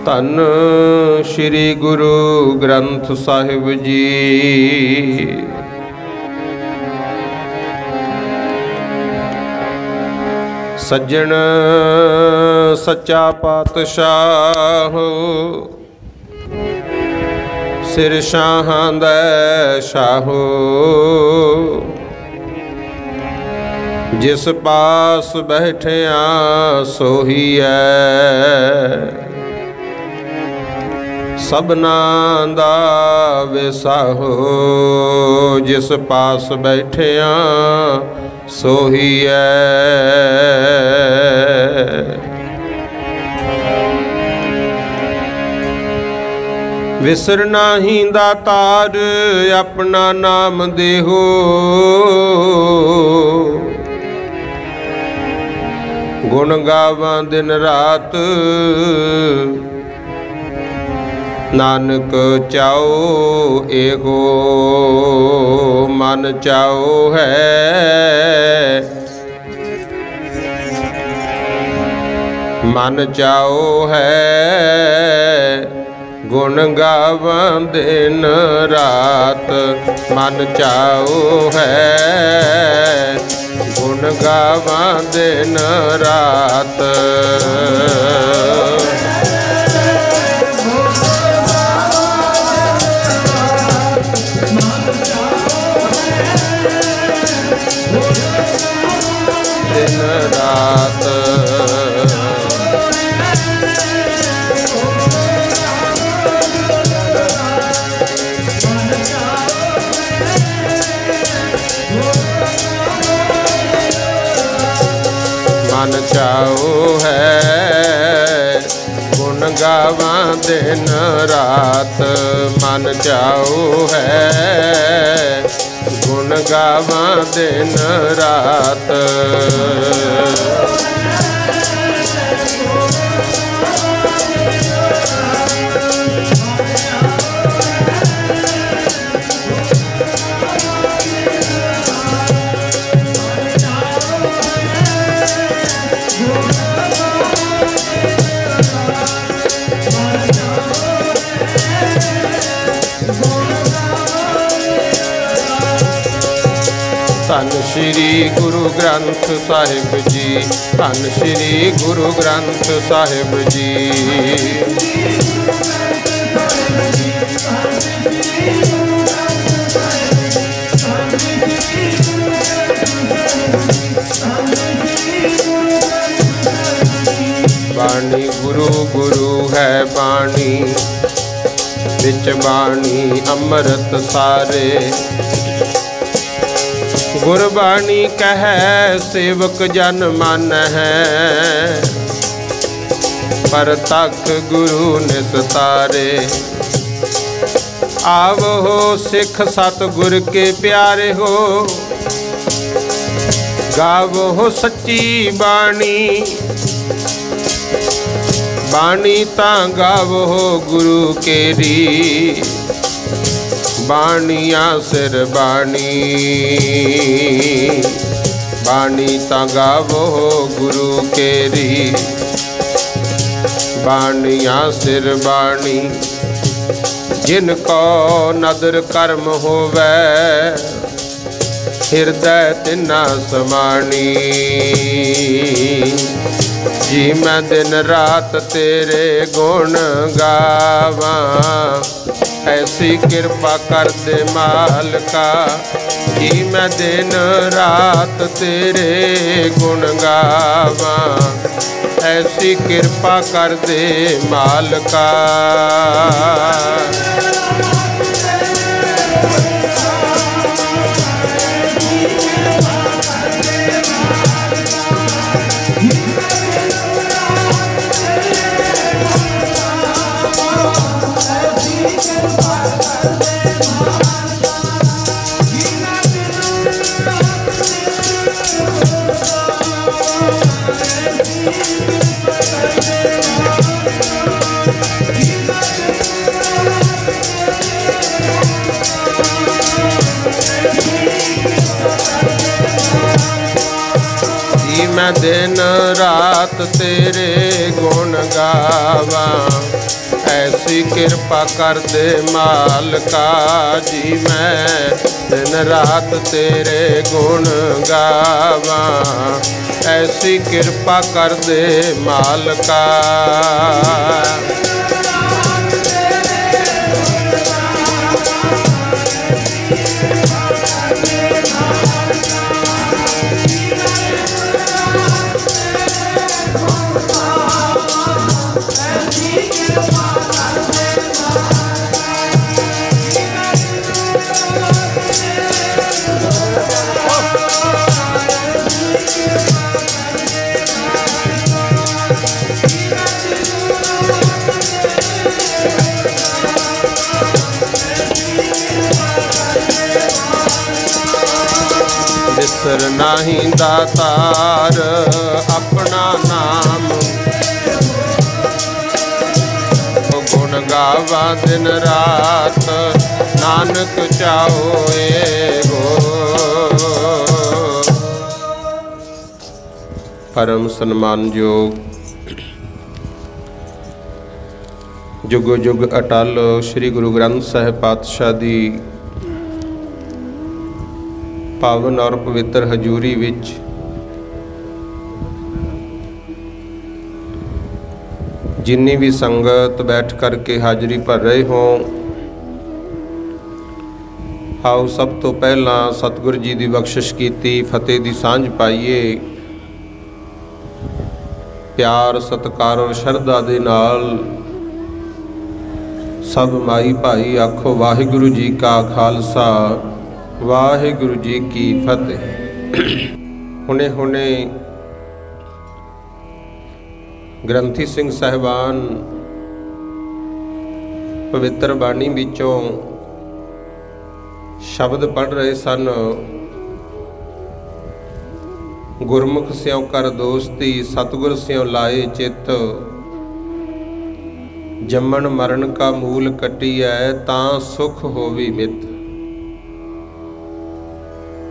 ਧੰਨ ਸ਼੍ਰੀ ਗੁਰੂ ਗ੍ਰੰਥ ਸਾਹਿਬ ਜੀ। ਸੱਜਣ ਸੱਚਾ ਪਾਤਸ਼ਾਹ, ਸਿਰ ਸ਼ਾਹਾਂ ਦਾ ਸ਼ਾਹੋ। ਜਿਸ ਪਾਸ ਬੈਠਿਆ ਸੋਹੀਐ, ਸਭਨਾਂ ਦਾ ਵਿਸਾਹੋ। ਜਿਸ ਪਾਸ ਬੈਠਿਆ ਸੋਹੀਐ। ਵਿਸਰ ਨਾਹੀਂ ਦਾਤਾਰ, ਆਪਣਾ ਨਾਮ ਦੇਹੋ। ਗੁਣ ਗਾਵਾਂ ਦਿਨ ਰਾਤ, ਨਾਨਕ ਚਾਓ ਏਹੋ। ਮਨ ਚਾਓ ਹੈ, ਮਨ ਚਾਓ ਹੈ। ਗੁਣ ਗਾਵਾਂ ਦਿਨ ਰਾਤ, ਮਨ ਚਾਓ ਹੈ। ਗੁਣ ਗਾਵਾਂ ਦਿਨ ਰਾਤ। ਦਿਨ ਰਾਤ ਮਨ ਚਾਓ ਹੈ। ਗੁਣ ਗਾਵਾਂ ਦਿਨ ਰਾਤ, ਮਨ ਚਾਓ ਹੈ। ਗੁਣ ਗਾਵਾਂ ਦਿਨ ਰਾਤ। ਧੰਨ ਸ਼੍ਰੀ ਗੁਰੂ ਗ੍ਰੰਥ ਸਾਹਿਬ ਜੀ। ਧੰਨ ਸ਼੍ਰੀ ਗੁਰੂ ਗ੍ਰੰਥ ਸਾਹਿਬ ਜੀ। ਬਾਣੀ ਗੁਰੂ ਗੁਰੂ ਹੈ ਬਾਣੀ, ਵਿੱਚ ਬਾਣੀ ਅੰਮ੍ਰਿਤ ਸਾਰੇ। ਗੁਰਬਾਣੀ ਕਹੈ ਸੇਵਕ ਜਨ ਮਨ ਹੈ, ਪਰਤਖ ਗੁਰੂ ਨਿਸਤਾਰੇ। ਆਵੋ ਸਿੱਖ ਸਤਿਗੁਰ ਕੇ ਪਿਆਰੇ ਹੋ, ਗਾਵੋ ਸੱਚੀ ਬਾਣੀ। ਬਾਣੀ ਤਾਂ ਗਾਵੋ ਗੁਰੂ ਕੇਰੀ, ਬਾਣੀਆਂ ਸਿਰ ਬਾਣੀ। ਬਾਣੀ ਤਾਂ ਗਾਵੋ ਗੁਰੂ ਕੇਰੀ, ਬਾਣੀਆਂ ਸਿਰ ਬਾਣੀ। ਜਿਨ ਕੋ ਨਦਰ ਕਰਮ ਹੋਵੈ, ਹਿਰਦੈ ਤਿਨਾ ਸਮਾਣੀ। ਜੀ ਮੈਂ ਦਿਨ ਰਾਤ ਤੇਰੇ ਗੁਣ ਗਾਵਾਂ, ਐਸੀ ਕਿਰਪਾ ਕਰ ਦੇ ਮਾਲਕਾ। ਜੀ ਮੈਂ ਦਿਨ ਰਾਤ ਤੇਰੇ ਗੁਣ ਗਾਵਾਂ, ਐਸੀ ਕਿਰਪਾ ਕਰ ਦੇ ਮਾਲਕਾ। मैं दिन रात तेरे गुण गावा, ऐसी कृपा कर दे मालका जी, मैं दिन रात तेरे गुण गावा। ऐसी कृपा कर दे मालका। बिसर नाही दातार अपना नाम, गुण गावा दिन रात नानक चाओ गो। परम सन्मानयोग जुगो जुग अटल श्री गुरु ग्रंथ साहिब पातशाह दी पावन और पवित्र हजूरी विच जिन्नी भी संगत बैठ करके हाजरी भर रहे हो, आओ सब तो पहला सतगुरु जी की बख्शिश की फतेह की सांझ पाईए। प्यार सत्कार और शरधा दे नाल सब माई भाई आखो वाहिगुरु जी का खालसा वाहिगुरु जी की फतेह। हुने हुने ग्रंथी सिंह साहिबान पवित्र बाणी विचों शब्द पढ़ रहे सन। गुरमुख स्यों कर दोस्ती सतगुर स्यों लाए चित, जम्मन मरण का मूल कटिया तां सुख होवी मित।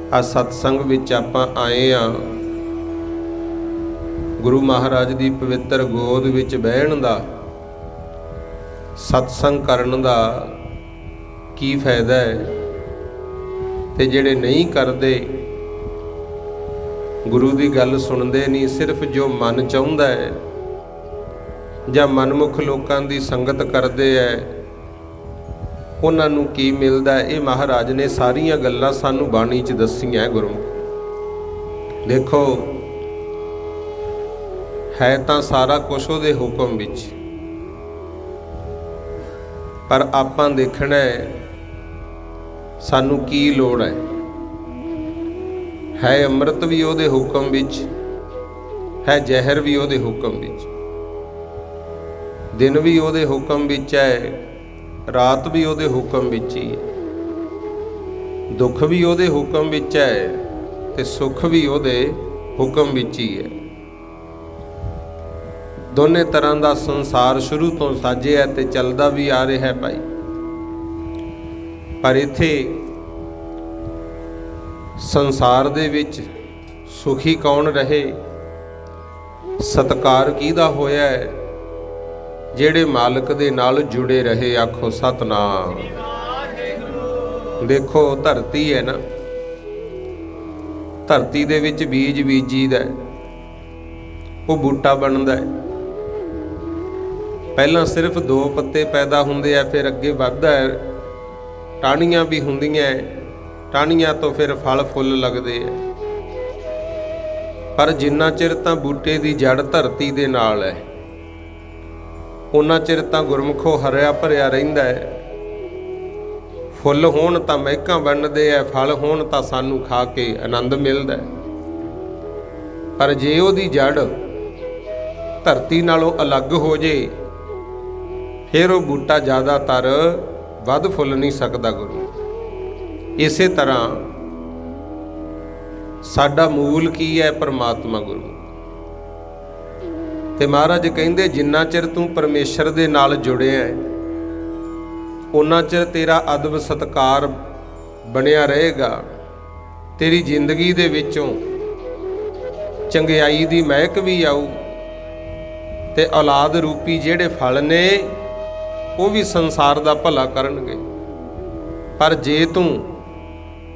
आ सत्संग विच आपां आए हाँ, गुरु महाराज की पवित्र गोद विच बहण दा, सत्संग करन दा की फायदा है। ते जिहड़े नहीं करदे, गुरु की गल सुनते नहीं, सिर्फ जो मन चाहुंदा है जां मनमुख लोकां दी संगत करदे है, उन्हां नूं की मिलदा है। ये महाराज ने सारियां गल्लां सानू बाणी च दस्सियां। गुरमुख देखो, है तां सारा कुछ उहदे हुक्म विच, पर आपां देखना है सानू की लोड़ है अमृत भी उहदे हुक्म विच, है जहर भी उहदे हुक्म विच, दिन भी उहदे हुक्म विच है, रात भी उहदे हुक्म विच ही है, दुख भी उहदे हुक्म विच है ते सुख भी उहदे हुक्म विच ही है। दोने तरह का संसार शुरू तो साजिया ते चलदा भी आ रहा है भाई, पर इत्थे संसार दे विच सुखी कौन रहे, सत्कार किहदा होया है, जेड़े मालिक दे नाल जुड़े रहे। आखो सतनाम। देखो धरती है ना, धरती दे विच बीज बीजीदा है, वो बूटा बनदा है। पहला सिर्फ 2 पत्ते पैदा हुंदे आ, फिर अगे वधदा है, टाहणियां भी हुंदियां, टाहणियां तो फिर फल फुल लगदे है। पर जिन्ना चिर तां बूटे दी जड़ धरती दे नाल है, उन्ना चिर तां गुरमुखो हरिया भरिया रहिंदा है। फुल होण तां महकां बनदे है, फल होण तां सानू खा के आनंद मिलदा है। पर जे उहदी जड़ धरती नालों अलग हो जे, फिर वो बूटा ज़्यादातर वध फुल नहीं सकता। गुरु इसे तरह साडा मूल की है, परमात्मा गुरु। ते महाराज कहंदे जिन्ना चिर तू परमेश्वर दे नाल जुड़िया है, उन्ना चिर तेरा अदब सत्कार बनिया रहेगा। तेरी जिंदगी दे विचों चंगियाई दी महक भी आऊ, ते औलाद रूपी जेड़े फल ने ਉਹ ਵੀ ਸੰਸਾਰ ਦਾ ਭਲਾ ਕਰਨਗੇ। ਪਰ ਜੇ ਤੂੰ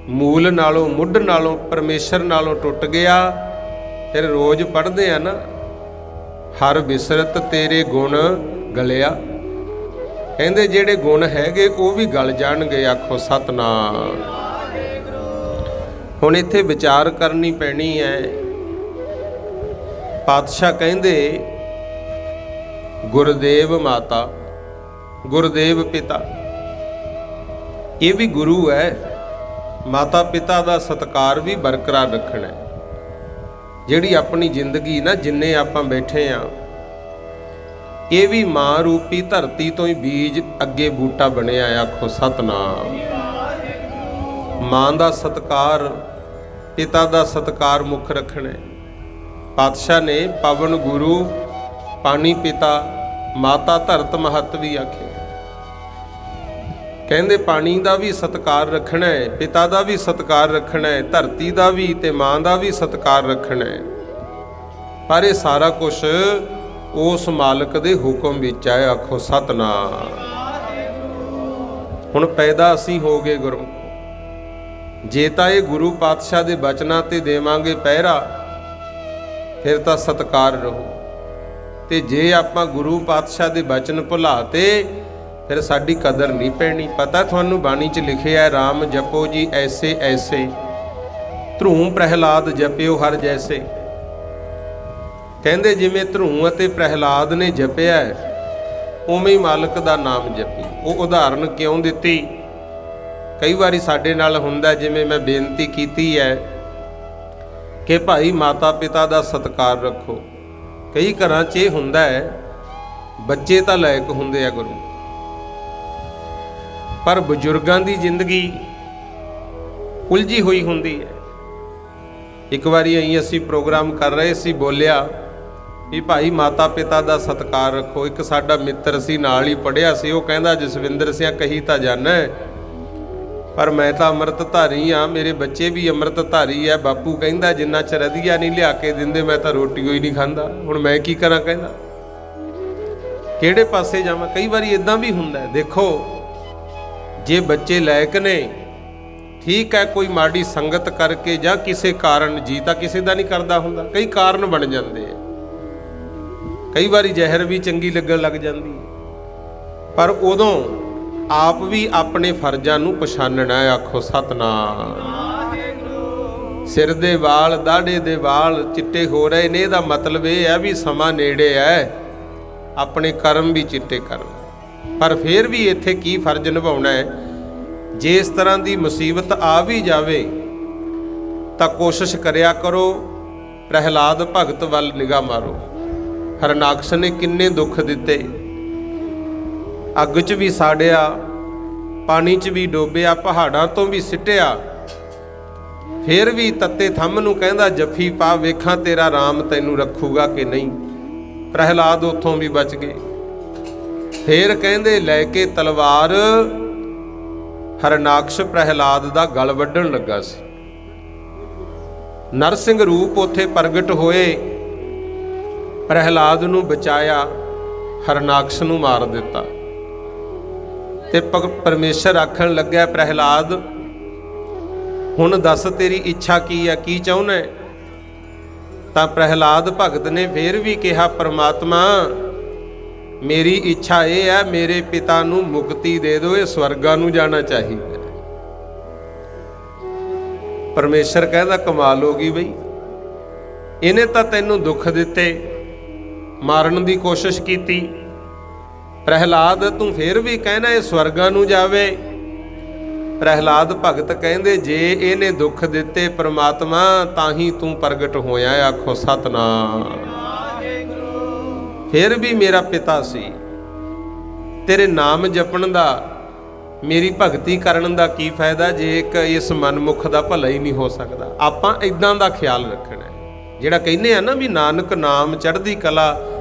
ਮੂਲ ਨਾਲੋਂ, ਮੁੱਢ ਨਾਲੋਂ, ਪਰਮੇਸ਼ਰ ਨਾਲੋਂ ਟੁੱਟ ਗਿਆ, ਫਿਰ ਰੋਜ਼ ਪੜ੍ਹਦੇ ਆ ਨਾ, ਹਰ ਬਿਸਰਤ ਤੇਰੇ ਗੁਣ ਗਲਿਆ। ਕਹਿੰਦੇ ਜਿਹੜੇ ਗੁਣ ਹੈਗੇ ਉਹ ਵੀ ਗਲ ਜਾਣਗੇ। ਆਖੋ ਸਤਨਾਮ। ਹੁਣ ਇੱਥੇ ਵਿਚਾਰ ਕਰਨੀ ਪੈਣੀ ਹੈ। ਪਾਤਸ਼ਾਹ ਕਹਿੰਦੇ ਗੁਰਦੇਵ ਮਾਤਾ, ਗੁਰਦੇਵ ਪਿਤਾ, ਇਹ ਵੀ ਗੁਰੂ ਹੈ। ਮਾਤਾ ਪਿਤਾ ਦਾ ਸਤਿਕਾਰ ਵੀ ਬਰਕਰਾਰ ਰੱਖਣਾ ਹੈ। ਜਿਹੜੀ ਆਪਣੀ ਜ਼ਿੰਦਗੀ ਨਾ, ਜਿੰਨੇ ਆਪਾਂ ਬੈਠੇ ਆ, ਇਹ ਵੀ ਮਾਂ ਰੂਪੀ ਧਰਤੀ ਤੋਂ ਹੀ ਬੀਜ ਅੱਗੇ ਬੂਟਾ ਬਣਿਆ। ਆਖੋ ਸਤਨਾਮ। ਮਾਂ ਦਾ ਸਤਿਕਾਰ, ਪਿਤਾ ਦਾ ਸਤਿਕਾਰ ਮੁੱਖ ਰੱਖਣਾ। ਪਾਤਸ਼ਾਹ ਨੇ ਪਵਨ ਗੁਰੂ, ਪਾਣੀ ਪਿਤਾ, ਮਾਤਾ ਧਰਤ ਮਹੱਤ ਵੀ ਆਖਿਆ। ਕਹਿੰਦੇ ਪਾਣੀ ਦਾ ਵੀ ਸਤਿਕਾਰ ਰੱਖਣਾ ਹੈ, ਪਿਤਾ ਦਾ ਵੀ ਸਤਿਕਾਰ ਰੱਖਣਾ ਹੈ, ਧਰਤੀ ਦਾ ਵੀ ਤੇ ਮਾਂ ਦਾ ਵੀ ਸਤਿਕਾਰ ਰੱਖਣਾ ਹੈ। ਪਰ ਇਹ ਸਾਰਾ ਕੁਝ ਉਸ ਮਾਲਕ ਦੇ ਹੁਕਮ ਵਿੱਚ ਹੈ। ਆਖੋ ਸਤਨਾਮ। ਹੁਣ ਪੈਦਾ ਅਸੀਂ ਹੋ ਗਏ ਗੁਰਮੁਖ। ਜੇ ਤਾਂ ਇਹ ਗੁਰੂ ਪਾਤਸ਼ਾਹ ਦੇ ਬਚਨਾਂ ਤੇ ਦੇਵਾਂਗੇ ਪਹਿਰਾ, ਫਿਰ ਤਾਂ ਸਤਿਕਾਰ ਰਹੂ। ਤੇ ਜੇ ਆਪਾਂ ਗੁਰੂ ਪਾਤਸ਼ਾਹ ਦੇ ਬਚਨ ਭੁਲਾਤੇ, ਫਿਰ ਸਾਡੀ ਕਦਰ ਨਹੀਂ ਪੈਣੀ। ਪਤਾ ਤੁਹਾਨੂੰ ਬਾਣੀ 'ਚ ਲਿਖਿਆ ਹੈ, ਰਾਮ ਜਪੋ ਜੀ ਐਸੇ ਐਸੇ, ਧਰੂਮ ਪ੍ਰਹਿਲਾਦ ਜਪਿਓ ਹਰ ਜੈਸੇ। ਕਹਿੰਦੇ ਜਿਵੇਂ ਧਰੂਮ ਅਤੇ ਪ੍ਰਹਿਲਾਦ ਨੇ ਜਪਿਆ, ਉਵੇਂ ਹੀ ਮਾਲਕ ਦਾ ਨਾਮ ਜਪੀ। ਉਹ ਉਦਾਹਰਨ ਕਿਉਂ ਦਿੱਤੀ? ਕਈ ਵਾਰੀ ਸਾਡੇ ਨਾਲ ਹੁੰਦਾ, ਜਿਵੇਂ ਮੈਂ ਬੇਨਤੀ ਕੀਤੀ ਹੈ ਕਿ ਭਾਈ ਮਾਤਾ ਪਿਤਾ ਦਾ ਸਤਿਕਾਰ ਰੱਖੋ। ਕਈ ਘਰਾਂ 'ਚ ਇਹ ਹੁੰਦਾ ਹੈ, ਬੱਚੇ ਤਾਂ ਲਾਇਕ ਹੁੰਦੇ ਆ ਗੁਰੂ, ਪਰ ਬਜ਼ੁਰਗਾਂ ਦੀ ਜ਼ਿੰਦਗੀ ਉਲਝੀ ਹੋਈ ਹੁੰਦੀ ਹੈ। ਇੱਕ ਵਾਰੀ ਅਸੀਂ ਪ੍ਰੋਗਰਾਮ ਕਰ ਰਹੇ ਸੀ, ਬੋਲਿਆ ਵੀ ਭਾਈ ਮਾਤਾ ਪਿਤਾ ਦਾ ਸਤਿਕਾਰ ਰੱਖੋ। ਇੱਕ ਸਾਡਾ ਮਿੱਤਰ ਸੀ, ਨਾਲ ਹੀ ਪੜ੍ਹਿਆ ਸੀ, ਉਹ ਕਹਿੰਦਾ ਜਸਵਿੰਦਰ ਸਿੰਘ ਕਹੀ ਤਾਂ ਜਾਣਾ, ਪਰ ਮੈਂ ਤਾਂ ਅੰਮ੍ਰਿਤਧਾਰੀ ਆ, ਮੇਰੇ ਬੱਚੇ ਵੀ ਅੰਮ੍ਰਿਤਧਾਰੀ ਹੈ। ਬਾਪੂ ਕਹਿੰਦਾ ਜਿੰਨਾ ਚਿਰ ਰਦੀਆ ਨਹੀਂ ਲਿਆ ਕੇ ਦਿੰਦੇ ਮੈਂ ਤਾਂ ਰੋਟੀ ਹੋਈ ਨਹੀਂ ਖਾਂਦਾ। ਹੁਣ ਮੈਂ ਕੀ ਕਰਾਂ? ਕਹਿੰਦਾ ਕਿਹੜੇ ਪਾਸੇ ਜਾਵਾਂ? ਕਈ ਵਾਰੀ ਇਦਾਂ ਵੀ ਹੁੰਦਾ। ਦੇਖੋ, ਜੇ ਬੱਚੇ ਲਾਇਕ ਨੇ, ਠੀਕ ਹੈ, ਕੋਈ ਮਾੜੀ ਸੰਗਤ ਕਰਕੇ ਜਾਂ ਕਿਸੇ ਕਾਰਨ, ਜੀ ਤਾਂ ਕਿਸੇ ਦਾ ਨਹੀਂ ਕਰਦਾ ਹੁੰਦਾ, ਕਈ ਕਾਰਨ ਬਣ ਜਾਂਦੇ ਆ। ਕਈ ਵਾਰੀ ਜ਼ਹਿਰ ਵੀ ਚੰਗੀ ਲੱਗਣ ਲੱਗ ਜਾਂਦੀ, ਪਰ ਉਦੋਂ ਆਪ ਵੀ ਆਪਣੇ ਫਰਜ਼ਾਂ ਨੂੰ ਪਛਾਣਨਾ। ਆਖੋ ਸਤਨਾਮ। ਸਿਰ ਦੇ ਵਾਲ, ਦਾੜੇ ਦੇ ਵਾਲ ਚਿੱਟੇ ਹੋ ਰਹੇ ਨੇ, ਇਹਦਾ ਮਤਲਬ ਇਹ ਹੈ ਵੀ ਸਮਾਂ ਨੇੜੇ ਹੈ, ਆਪਣੇ ਕਰਮ ਵੀ ਚਿੱਟੇ ਕਰਨ। ਪਰ ਫਿਰ ਵੀ ਇੱਥੇ ਕੀ ਫਰਜ਼ ਨਿਭਾਉਣਾ ਹੈ? ਜੇ ਇਸ ਤਰ੍ਹਾਂ ਦੀ ਮੁਸੀਬਤ ਆ ਵੀ ਜਾਵੇ ਤਾਂ ਕੋਸ਼ਿਸ਼ ਕਰਿਆ ਕਰੋ, ਪ੍ਰਹਿਲਾਦ ਭਗਤ ਵੱਲ ਨਿਗਾਹ ਮਾਰੋ। ਹਰਨਾਕਸ਼ ਨੇ ਕਿੰਨੇ ਦੁੱਖ ਦਿੱਤੇ, ਅੱਗ 'ਚ ਵੀ ਸਾੜਿਆ, ਪਾਣੀ 'ਚ ਵੀ ਡੋਬਿਆ, ਪਹਾੜਾਂ ਤੋਂ ਵੀ ਸਿੱਟਿਆ, ਫਿਰ ਵੀ ਤੱਤੇ ਥੰਮ ਨੂੰ ਕਹਿੰਦਾ ਜੱਫੀ ਪਾ, ਵੇਖਾਂ ਤੇਰਾ ਰਾਮ ਤੈਨੂੰ ਰੱਖੂਗਾ ਕਿ ਨਹੀਂ। ਪ੍ਰਹਿਲਾਦ ਉੱਥੋਂ ਵੀ ਬਚ ਗਏ। ਫਿਰ ਕਹਿੰਦੇ ਲੈ ਕੇ ਤਲਵਾਰ ਹਰਨਾਕਸ਼ ਪ੍ਰਹਿਲਾਦ ਦਾ ਗਲ ਵੱਢਣ ਲੱਗਾ ਸੀ। ਨਰਸਿੰਘ ਰੂਪ ਉੱਥੇ ਪ੍ਰਗਟ ਹੋਏ, ਪ੍ਰਹਿਲਾਦ ਨੂੰ ਬਚਾਇਆ, ਹਰਨਾਕਸ਼ ਨੂੰ ਮਾਰ ਦਿੱਤਾ। ਤੇ ਪਰਮੇਸ਼ਰ ਆਖਣ ਲੱਗਿਆ, ਪ੍ਰਹਿਲਾਦ ਹੁਣ ਦੱਸ ਤੇਰੀ ਇੱਛਾ ਕੀ ਹੈ, ਕੀ ਚਾਹੁੰਦਾ ਹੈ? ਤਾਂ ਪ੍ਰਹਿਲਾਦ ਭਗਤ ਨੇ ਫਿਰ ਵੀ ਕਿਹਾ, ਪਰਮਾਤਮਾ ਮੇਰੀ ਇੱਛਾ ਇਹ ਹੈ, ਮੇਰੇ ਪਿਤਾ ਨੂੰ ਮੁਕਤੀ ਦੇ ਦਿਓ, ਇਹ ਸਵਰਗਾਂ ਨੂੰ ਜਾਣਾ ਚਾਹੀਦਾ। ਪਰਮੇਸ਼ਰ ਕਹਿੰਦਾ ਕਮਾਲ ਹੋ ਗਈ ਬਈ, ਇਹਨੇ ਤਾਂ ਤੈਨੂੰ ਦੁੱਖ ਦਿੱਤੇ, ਮਾਰਨ ਦੀ ਕੋਸ਼ਿਸ਼ ਕੀਤੀ, ਪ੍ਰਹਿਲਾਦ ਤੂੰ ਫਿਰ ਵੀ ਕਹਿਣਾ ਇਹ ਸਵਰਗਾਂ ਨੂੰ ਜਾਵੇ। ਪ੍ਰਹਿਲਾਦ ਭਗਤ ਕਹਿੰਦੇ ਜੇ ਇਹਨੇ ਦੁੱਖ ਦਿੱਤੇ ਪ੍ਰਮਾਤਮਾ ਤਾਂ ਹੀ ਤੂੰ ਪ੍ਰਗਟ ਹੋਇਆ। ਆਖੋ ਸਤਨਾਮ। ਫਿਰ ਵੀ ਮੇਰਾ ਪਿਤਾ ਸੀ, ਤੇਰੇ ਨਾਮ ਜਪਣ ਦਾ, ਮੇਰੀ ਭਗਤੀ ਕਰਨ ਦਾ ਕੀ ਫਾਇਦਾ ਜੇ ਇੱਕ ਇਸ ਮਨਮੁਖ ਦਾ ਭਲਾ ਹੀ ਨਹੀਂ ਹੋ ਸਕਦਾ। ਆਪਾਂ ਇਦਾਂ ਦਾ ਖਿਆਲ ਰੱਖਣਾ, ਜਿਹੜਾ ਕਹਿੰਦੇ ਆ ਨਾ ਵੀ ਨਾਨਕ ਨਾਮ ਚੜ੍ਹਦੀ ਕਲਾ,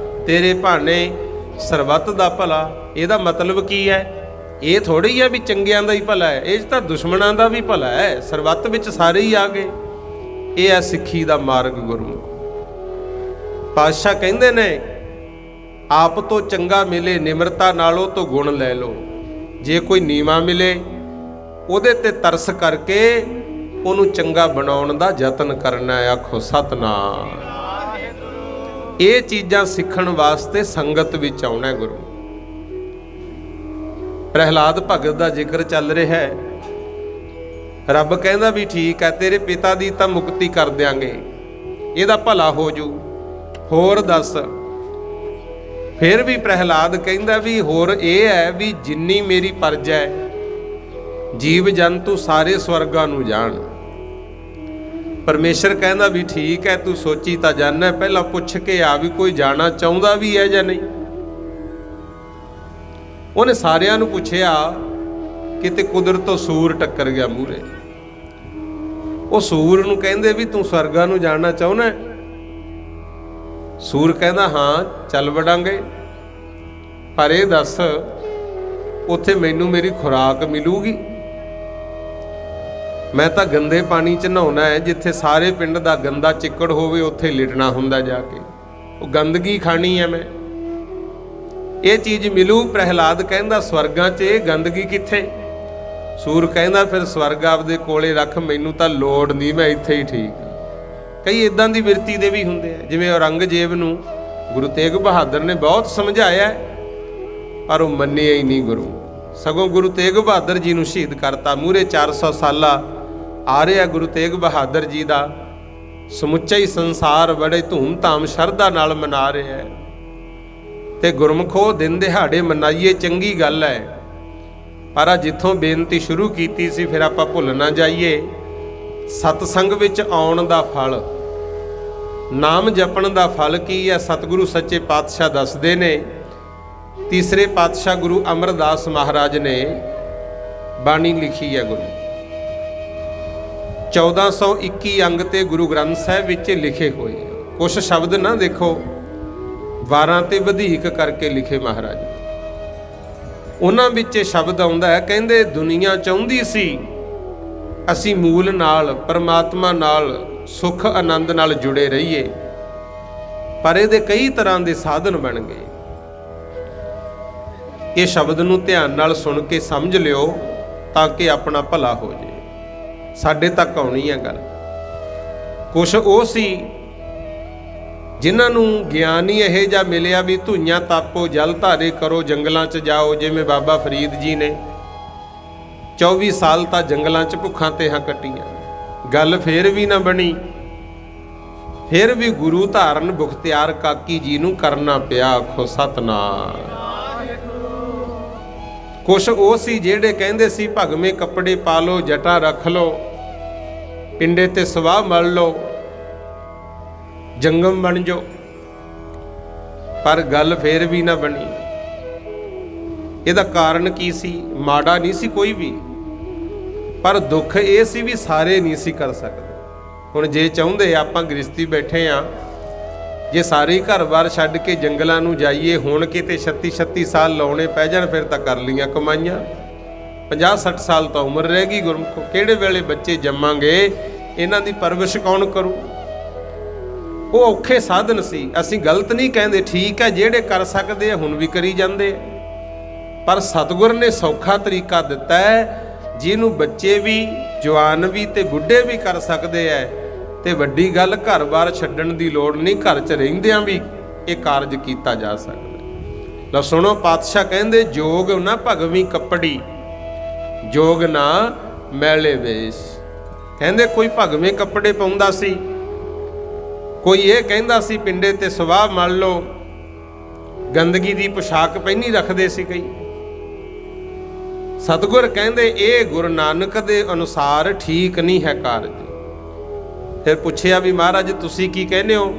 ਤੇਰੇ ਭਾਣੇ ਸਰਬੱਤ ਦਾ ਭਲਾ। ਇਹਦਾ ਮਤਲਬ ਕੀ ਹੈ? ਇਹ ਥੋੜ੍ਹੀ ਹੈ ਵੀ ਚੰਗਿਆਂ ਦਾ ਹੀ ਭਲਾ ਹੈ, ਇਹ 'ਚ ਤਾਂ ਦੁਸ਼ਮਣਾਂ ਦਾ ਵੀ ਭਲਾ ਹੈ। ਸਰਬੱਤ ਵਿੱਚ ਸਾਰੇ ਹੀ ਆ ਗਏ। ਇਹ ਹੈ ਸਿੱਖੀ ਦਾ ਮਾਰਗ। ਗੁਰਮੁਖ ਪਾਤਸ਼ਾਹ ਕਹਿੰਦੇ ਨੇ आप तो चंगा मिले निमरता नालों तो गुण लै लो। जे कोई नीवा मिले ਉਹਦੇ ਤੇ ਤਰਸ ਕਰਕੇ ਉਹਨੂੰ ਚੰਗਾ ਬਣਾਉਣ ਦਾ ਯਤਨ ਕਰਨਾ ਹੈ। ਆਖੋ ਸਤਨਾਮ। ਇਹ ਚੀਜ਼ਾਂ ਸਿੱਖਣ ਵਾਸਤੇ ਸੰਗਤ ਵਿੱਚ ਆਉਣਾ ਗੁਰੂ। ਪ੍ਰਹਿਲਾਦ ਭਗਤ ਦਾ ਜ਼ਿਕਰ ਚੱਲ ਰਿਹਾ ਹੈ। ਰੱਬ ਕਹਿੰਦਾ ਵੀ ਠੀਕ ਹੈ, ਤੇਰੇ ਪਿਤਾ ਦੀ ਤਾਂ ਮੁਕਤੀ ਕਰ ਦਿਆਂਗੇ, ਇਹਦਾ ਭਲਾ ਹੋ ਜੂ, ਹੋਰ ਦੱਸ। ਫਿਰ ਵੀ ਪ੍ਰਹਿਲਾਦ ਕਹਿੰਦਾ ਵੀ ਹੋਰ ਇਹ ਹੈ ਵੀ ਜਿੰਨੀ ਮੇਰੀ ਪਰਜਾ ਹੈ, ਜੀਵ ਜੰਤੂ ਸਾਰੇ ਸਵਰਗਾਂ ਨੂੰ ਜਾਣ। ਪਰਮੇਸ਼ਰ ਕਹਿੰਦਾ ਵੀ ਠੀਕ ਹੈ, ਤੂੰ ਸੋਚੀ ਤਾਂ ਜਾਣਾ, ਪਹਿਲਾਂ ਪੁੱਛ ਕੇ ਆ ਵੀ ਕੋਈ ਜਾਣਾ ਚਾਹੁੰਦਾ ਵੀ ਹੈ ਜਾਂ ਨਹੀਂ। ਉਹਨੇ ਸਾਰਿਆਂ ਨੂੰ ਪੁੱਛਿਆ, ਕਿਤੇ ਕੁਦਰਤ ਤੋਂ ਸੂਰ ਟੱਕਰ ਗਿਆ ਮੂਹਰੇ। ਉਹ ਸੂਰ ਨੂੰ ਕਹਿੰਦੇ ਵੀ ਤੂੰ ਸਵਰਗਾਂ ਨੂੰ ਜਾਣਾ ਚਾਹੁੰਦਾ? ਸੂਰ ਕਹਿੰਦਾ ਹਾਂ ਚੱਲ ਵੜਾਂਗੇ, ਪਰ ਇਹ ਦੱਸ ਉੱਥੇ ਮੈਨੂੰ ਮੇਰੀ ਖੁਰਾਕ ਮਿਲੂਗੀ? ਮੈਂ ਤਾਂ ਗੰਦੇ ਪਾਣੀ 'ਚ ਨਹਾਉਣਾ ਹੈ, ਜਿੱਥੇ ਸਾਰੇ ਪਿੰਡ ਦਾ ਗੰਦਾ ਚਿੱਕੜ ਹੋਵੇ ਉੱਥੇ ਲਿਟਣਾ ਹੁੰਦਾ ਜਾ ਕੇ, ਉਹ ਗੰਦਗੀ ਖਾਣੀ ਹੈ ਮੈਂ। ਇਹ ਚੀਜ਼ ਮਿਲੂ? ਪ੍ਰਹਿਲਾਦ ਕਹਿੰਦਾ ਸਵਰਗਾਂ 'ਚ ਇਹ ਗੰਦਗੀ ਕਿੱਥੇ? ਸੂਰ ਕਹਿੰਦਾ ਫਿਰ ਸਵਰਗ ਆਪਦੇ ਕੋਲੇ ਰੱਖ, ਮੈਨੂੰ ਤਾਂ ਲੋੜ ਨਹੀਂ, ਮੈਂ ਇੱਥੇ ਹੀ ਠੀਕ ਹਾਂ। ਕਈ ਇਦਾਂ ਦੀ ਬਿਰਤੀ ਦੇ ਵੀ ਹੁੰਦੇ ਆ, ਜਿਵੇਂ ਔਰੰਗਜ਼ੇਬ ਨੂੰ ਗੁਰੂ ਤੇਗ ਬਹਾਦਰ ਨੇ ਬਹੁਤ ਸਮਝਾਇਆ, ਪਰ ਉਹ ਮੰਨਿਆ ਹੀ ਨਹੀਂ ਗੁਰੂ। ਸਗੋਂ ਗੁਰੂ ਤੇਗ ਬਹਾਦਰ ਜੀ ਨੂੰ ਸ਼ਹੀਦ ਕਰਤਾ। ਮੂਹਰੇ 400 ਸਾਲਾ ਆ ਰਿਹਾ ਗੁਰੂ ਤੇਗ ਬਹਾਦਰ ਜੀ ਦਾ, ਸਮੁੱਚਾ ਹੀ ਸੰਸਾਰ ਬੜੇ ਧੂਮ-ਧਾਮ ਸ਼ਰਧਾ ਨਾਲ ਮਨਾ ਰਿਹਾ ਹੈ। ਤੇ ਗੁਰਮਖੋ ਦਿਨ ਦਿਹਾੜੇ ਮਨਾਈਏ, ਚੰਗੀ ਗੱਲ ਹੈ, ਪਰ ਆ ਜਿੱਥੋਂ ਬੇਨਤੀ ਸ਼ੁਰੂ ਕੀਤੀ ਸੀ ਫਿਰ ਆਪਾਂ ਭੁੱਲ ਨਾ ਜਾਈਏ। ਸਤਸੰਗ ਵਿੱਚ ਆਉਣ ਦਾ ਫਲ, ਨਾਮ ਜਪਣ ਦਾ ਫਲ ਕੀ ਹੈ? ਸਤਿਗੁਰੂ ਸੱਚੇ ਪਾਤਸ਼ਾਹ ਦੱਸਦੇ ਨੇ। ਤੀਸਰੇ ਪਾਤਸ਼ਾਹ ਗੁਰੂ ਅਮਰਦਾਸ ਮਹਾਰਾਜ ਨੇ ਬਾਣੀ ਲਿਖੀ ਹੈ ਗੁਰੂ, 1421 ਅੰਗ ਤੇ ਗੁਰੂ ਗ੍ਰੰਥ ਸਾਹਿਬ ਵਿੱਚ ਲਿਖੇ ਹੋਏ। ਕੁਛ ਸ਼ਬਦ ਨਾ ਦੇਖੋ 12 ਤੇ ਵਧੇਕ ਕਰਕੇ ਲਿਖੇ ਮਹਾਰਾਜ। ਉਹਨਾਂ ਵਿੱਚ ਇਹ ਸ਼ਬਦ ਆਉਂਦਾ ਹੈ, ਕਹਿੰਦੇ ਦੁਨੀਆ ਚਾਹੁੰਦੀ ਸੀ ਅਸੀਂ ਮੂਲ ਨਾਲ, ਪਰਮਾਤਮਾ ਨਾਲ, ਸੁੱਖ ਆਨੰਦ ਨਾਲ ਜੁੜੇ ਰਹੀਏ, ਪਰ ਇਹਦੇ ਕਈ ਤਰ੍ਹਾਂ ਦੇ ਸਾਧਨ ਬਣ ਗਏ। ਇਹ ਸ਼ਬਦ ਨੂੰ ਧਿਆਨ ਨਾਲ ਸੁਣ ਕੇ ਸਮਝ ਲਿਓ ਤਾਂ ਕਿ ਆਪਣਾ ਭਲਾ ਹੋ ਜਾਏ। ਸਾਡੇ ਤੱਕ ਆਉਣੀ ਹੈ ਗੱਲ। ਕੁਛ ਉਹ ਸੀ ਜਿਨ੍ਹਾਂ ਨੂੰ ਗਿਆਨ ਹੀ ਇਹੋ ਜਿਹਾ ਮਿਲਿਆ ਵੀ ਧੂਈਆਂ ਤਾਪੋ, ਜਲ ਧਾਰੇ ਕਰੋ, ਜੰਗਲਾਂ 'ਚ ਜਾਓ। ਜਿਵੇਂ ਬਾਬਾ ਫਰੀਦ ਜੀ ਨੇ 24 ਸਾਲ ਤਾਂ ਜੰਗਲਾਂ 'ਚ ਭੁੱਖਾਂ ਤੇਹਾਂ ਕੱਟੀਆਂ, ਗੱਲ ਫੇਰ ਵੀ ਨਾ ਬਣੀ। ਫਿਰ ਵੀ ਗੁਰੂ ਧਾਰਨ ਬੁਖਤਿਆਰ ਕਾਕੀ ਜੀ ਨੂੰ ਕਰਨਾ ਪਿਆ। ਆਖੋ ਸਤਨਾਮ। ਕੁਛ ਉਹ ਸੀ ਜਿਹੜੇ ਕਹਿੰਦੇ ਸੀ ਭਗਵੇਂ ਕੱਪੜੇ ਪਾ ਲਓ, ਜਟਾਂ ਰੱਖ ਲਓ, ਪਿੰਡੇ ਤੇ ਸਵਾਹ ਮਲ ਲਓ, ਜੰਗਮ ਬਣ ਜਾਓ, ਪਰ ਗੱਲ ਫੇਰ ਵੀ ਨਾ ਬਣੀ। ਇਹਦਾ ਕਾਰਨ ਕੀ ਸੀ? ਮਾੜਾ ਨਹੀਂ ਸੀ ਕੋਈ ਵੀ, ਪਰ ਦੁੱਖ ਇਹ ਸੀ ਵੀ ਸਾਰੇ ਨਹੀਂ ਸੀ ਕਰ ਸਕਦੇ। ਹੁਣ ਜੇ ਚਾਹੁੰਦੇ ਆਪਾਂ ਗ੍ਰਸਤੀ ਬੈਠੇ ਆ, ਜੇ ਸਾਰੇ ਹੀ ਘਰ-ਬਾਰ ਛੱਡ ਕੇ ਜੰਗਲਾਂ ਨੂੰ ਜਾਈਏ, ਹੁਣ ਕਿਤੇ 36 ਸਾਲ ਲਾਉਣੇ ਪੈ ਜਾਣ, ਫਿਰ ਤਾਂ ਕਰ ਲੀਆਂ ਕਮਾਈਆਂ। 50-60 ਸਾਲ ਤਾਂ ਉਮਰ ਰਹਿ ਗਈ ਗੁਰਮੁਖੋ। ਕਿਹੜੇ ਵੇਲੇ ਬੱਚੇ ਜੰਮਾਂਗੇ, ਇਹਨਾਂ ਦੀ ਪਰਵਰਿਸ਼ ਕੌਣ ਕਰੂ? ਉਹ ਔਖੇ ਸਾਧਨ ਸੀ। ਅਸੀਂ ਗਲਤ ਨਹੀਂ ਕਹਿੰਦੇ, ਠੀਕ ਹੈ, ਜਿਹੜੇ ਕਰ ਸਕਦੇ ਆ ਹੁਣ ਵੀ ਕਰੀ ਜਾਂਦੇ ਆ, ਪਰ ਸਤਿਗੁਰ ਨੇ ਸੌਖਾ ਤਰੀਕਾ ਦਿੱਤਾ ਹੈ ਜਿਹਨੂੰ ਬੱਚੇ ਵੀ, ਜਵਾਨ ਵੀ ਤੇ ਬੁੱਢੇ ਵੀ ਕਰ ਸਕਦੇ ਐ। ਤੇ ਵੱਡੀ ਗੱਲ, ਘਰ-ਬਾਰ ਛੱਡਣ ਦੀ ਲੋੜ ਨਹੀਂ, ਘਰ 'ਚ ਰਹਿੰਦਿਆਂ ਵੀ ਇਹ ਕਾਰਜ ਕੀਤਾ ਜਾ ਸਕਦਾ। ਲਓ ਸੁਣੋ, ਪਾਤਸ਼ਾਹ ਕਹਿੰਦੇ ਜੋਗ ਨਾ ਭਗਵੀਂ ਕੱਪੜੀ, ਜੋਗ ਨਾ ਮੈਲੇ ਵੇਸ਼। ਕਹਿੰਦੇ ਕੋਈ ਭਗਵੇਂ ਕੱਪੜੇ ਪਾਉਂਦਾ ਸੀ, ਕੋਈ ਇਹ ਕਹਿੰਦਾ ਸੀ ਪਿੰਡੇ ਤੇ ਸਵਾਹ ਮਲ ਲਓ, ਗੰਦਗੀ ਦੀ ਪੁਸ਼ਾਕ ਪਹਿਨੀ ਰੱਖਦੇ ਸੀ ਕਈ। ਸਤਿਗੁਰ ਕਹਿੰਦੇ ਇਹ ਗੁਰੂ ਨਾਨਕ ਦੇ ਅਨੁਸਾਰ ਠੀਕ ਨਹੀਂ ਹੈ ਕਾਰਜ। ਫਿਰ ਪੁੱਛਿਆ ਵੀ ਮਹਾਰਾਜ ਤੁਸੀਂ ਕੀ ਕਹਿੰਦੇ ਹੋ?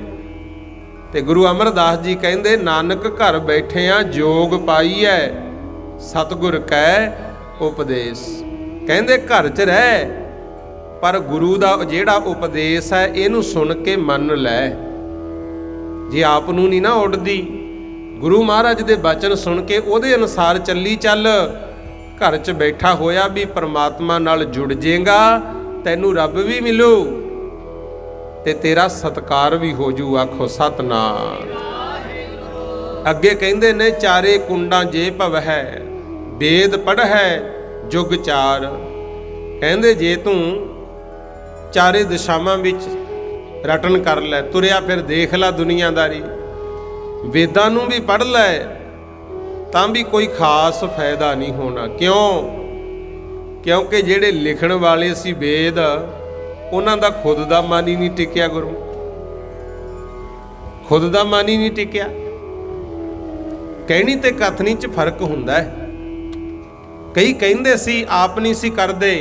ਤੇ ਗੁਰੂ ਅਮਰਦਾਸ ਜੀ ਕਹਿੰਦੇ ਨਾਨਕ ਘਰ ਬੈਠਿਆਂ ਜੋਗ ਪਾਈਐ, ਸਤਿਗੁਰ ਕੈ ਉਪਦੇਸ਼। ਕਹਿੰਦੇ ਘਰ 'ਚ ਰਹਿ, ਪਰ ਗੁਰੂ ਦਾ ਜਿਹੜਾ ਉਪਦੇਸ਼ ਹੈ ਇਹਨੂੰ ਸੁਣ ਕੇ ਮੰਨ ਲੈ। ਜੇ ਆਪ ਨੂੰ ਨਹੀਂ ਨਾ ਉੱਡਦੀ, ਗੁਰੂ ਮਹਾਰਾਜ ਦੇ ਬਚਨ ਸੁਣ ਕੇ ਉਹਦੇ ਅਨੁਸਾਰ ਚੱਲੀ ਚੱਲ, ਘਰ 'ਚ ਬੈਠਾ ਹੋਇਆ ਵੀ ਪਰਮਾਤਮਾ ਨਾਲ ਜੁੜ ਜਾਏਗਾ, ਤੈਨੂੰ ਰੱਬ ਵੀ ਮਿਲੂ ਤੇ ਤੇਰਾ ਸਤਿਕਾਰ ਵੀ ਹੋ ਜੂ। ਆਖੋ ਸਤਨਾਮ। अगे कहंदे ने चारे कुंडां जे भव है, वेद पढ़ है जुग चार। कहंदे जे तू चारे दिशावां विच रटन कर लै, तुरिया फिर देख ला दुनियादारी, वेदां नूं भी पढ़ लै तां भी कोई खास फायदा नहीं होना। क्यों? क्योंकि जिहड़े लिखण वाले सी वेद, उन्हां दा खुद दा मन ही नहीं टिकिया। गुरु खुद दा मन ही नहीं टिकिया। कहनी ते कथनी च फर्क हुंदा है। कई कहंदे सी आप नहीं सी करदे,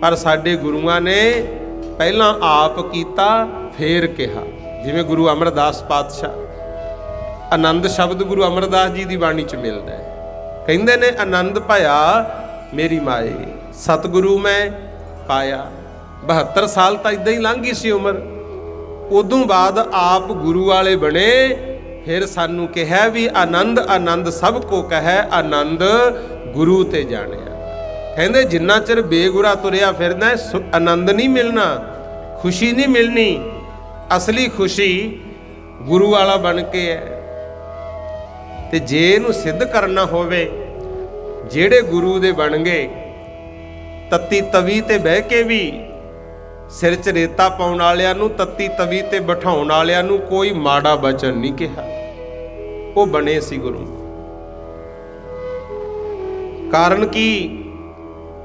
पर साडे गुरुआं ने पहलां आप कीता फेर कहा। जिवें गुरु अमरदास पातशाह, आनंद शब्द गुरु अमरदास जी की बाणी च मिलता है। कहंदे ने आनंद पाया मेरी माए, सतगुरु मैं पाया। 72 साल तो इदां ही लंघ गई सी उम्र। उदों बाद आप गुरु वाले बने, फिर सानू कहा भी आनंद आनंद सब को कहे, आनंद गुरु ते जानिया। कहंदे जिन्ना चिर बेगुरा तुरिया फिरना आनंद नहीं मिलना, खुशी नहीं मिलनी। असली खुशी गुरु वाला बन के है। ते जे इहनूं सिद्ध करना होवे, जेड़े गुरु दे बन गए, तत्ती तवी ते बह के भी सिर च रेता पाउण वालियां नूं, तत्ती तवी ते बिठाउण वालियां नूं कोई माड़ा बचन नहीं कहा। वो बने सी गुरु। कारण की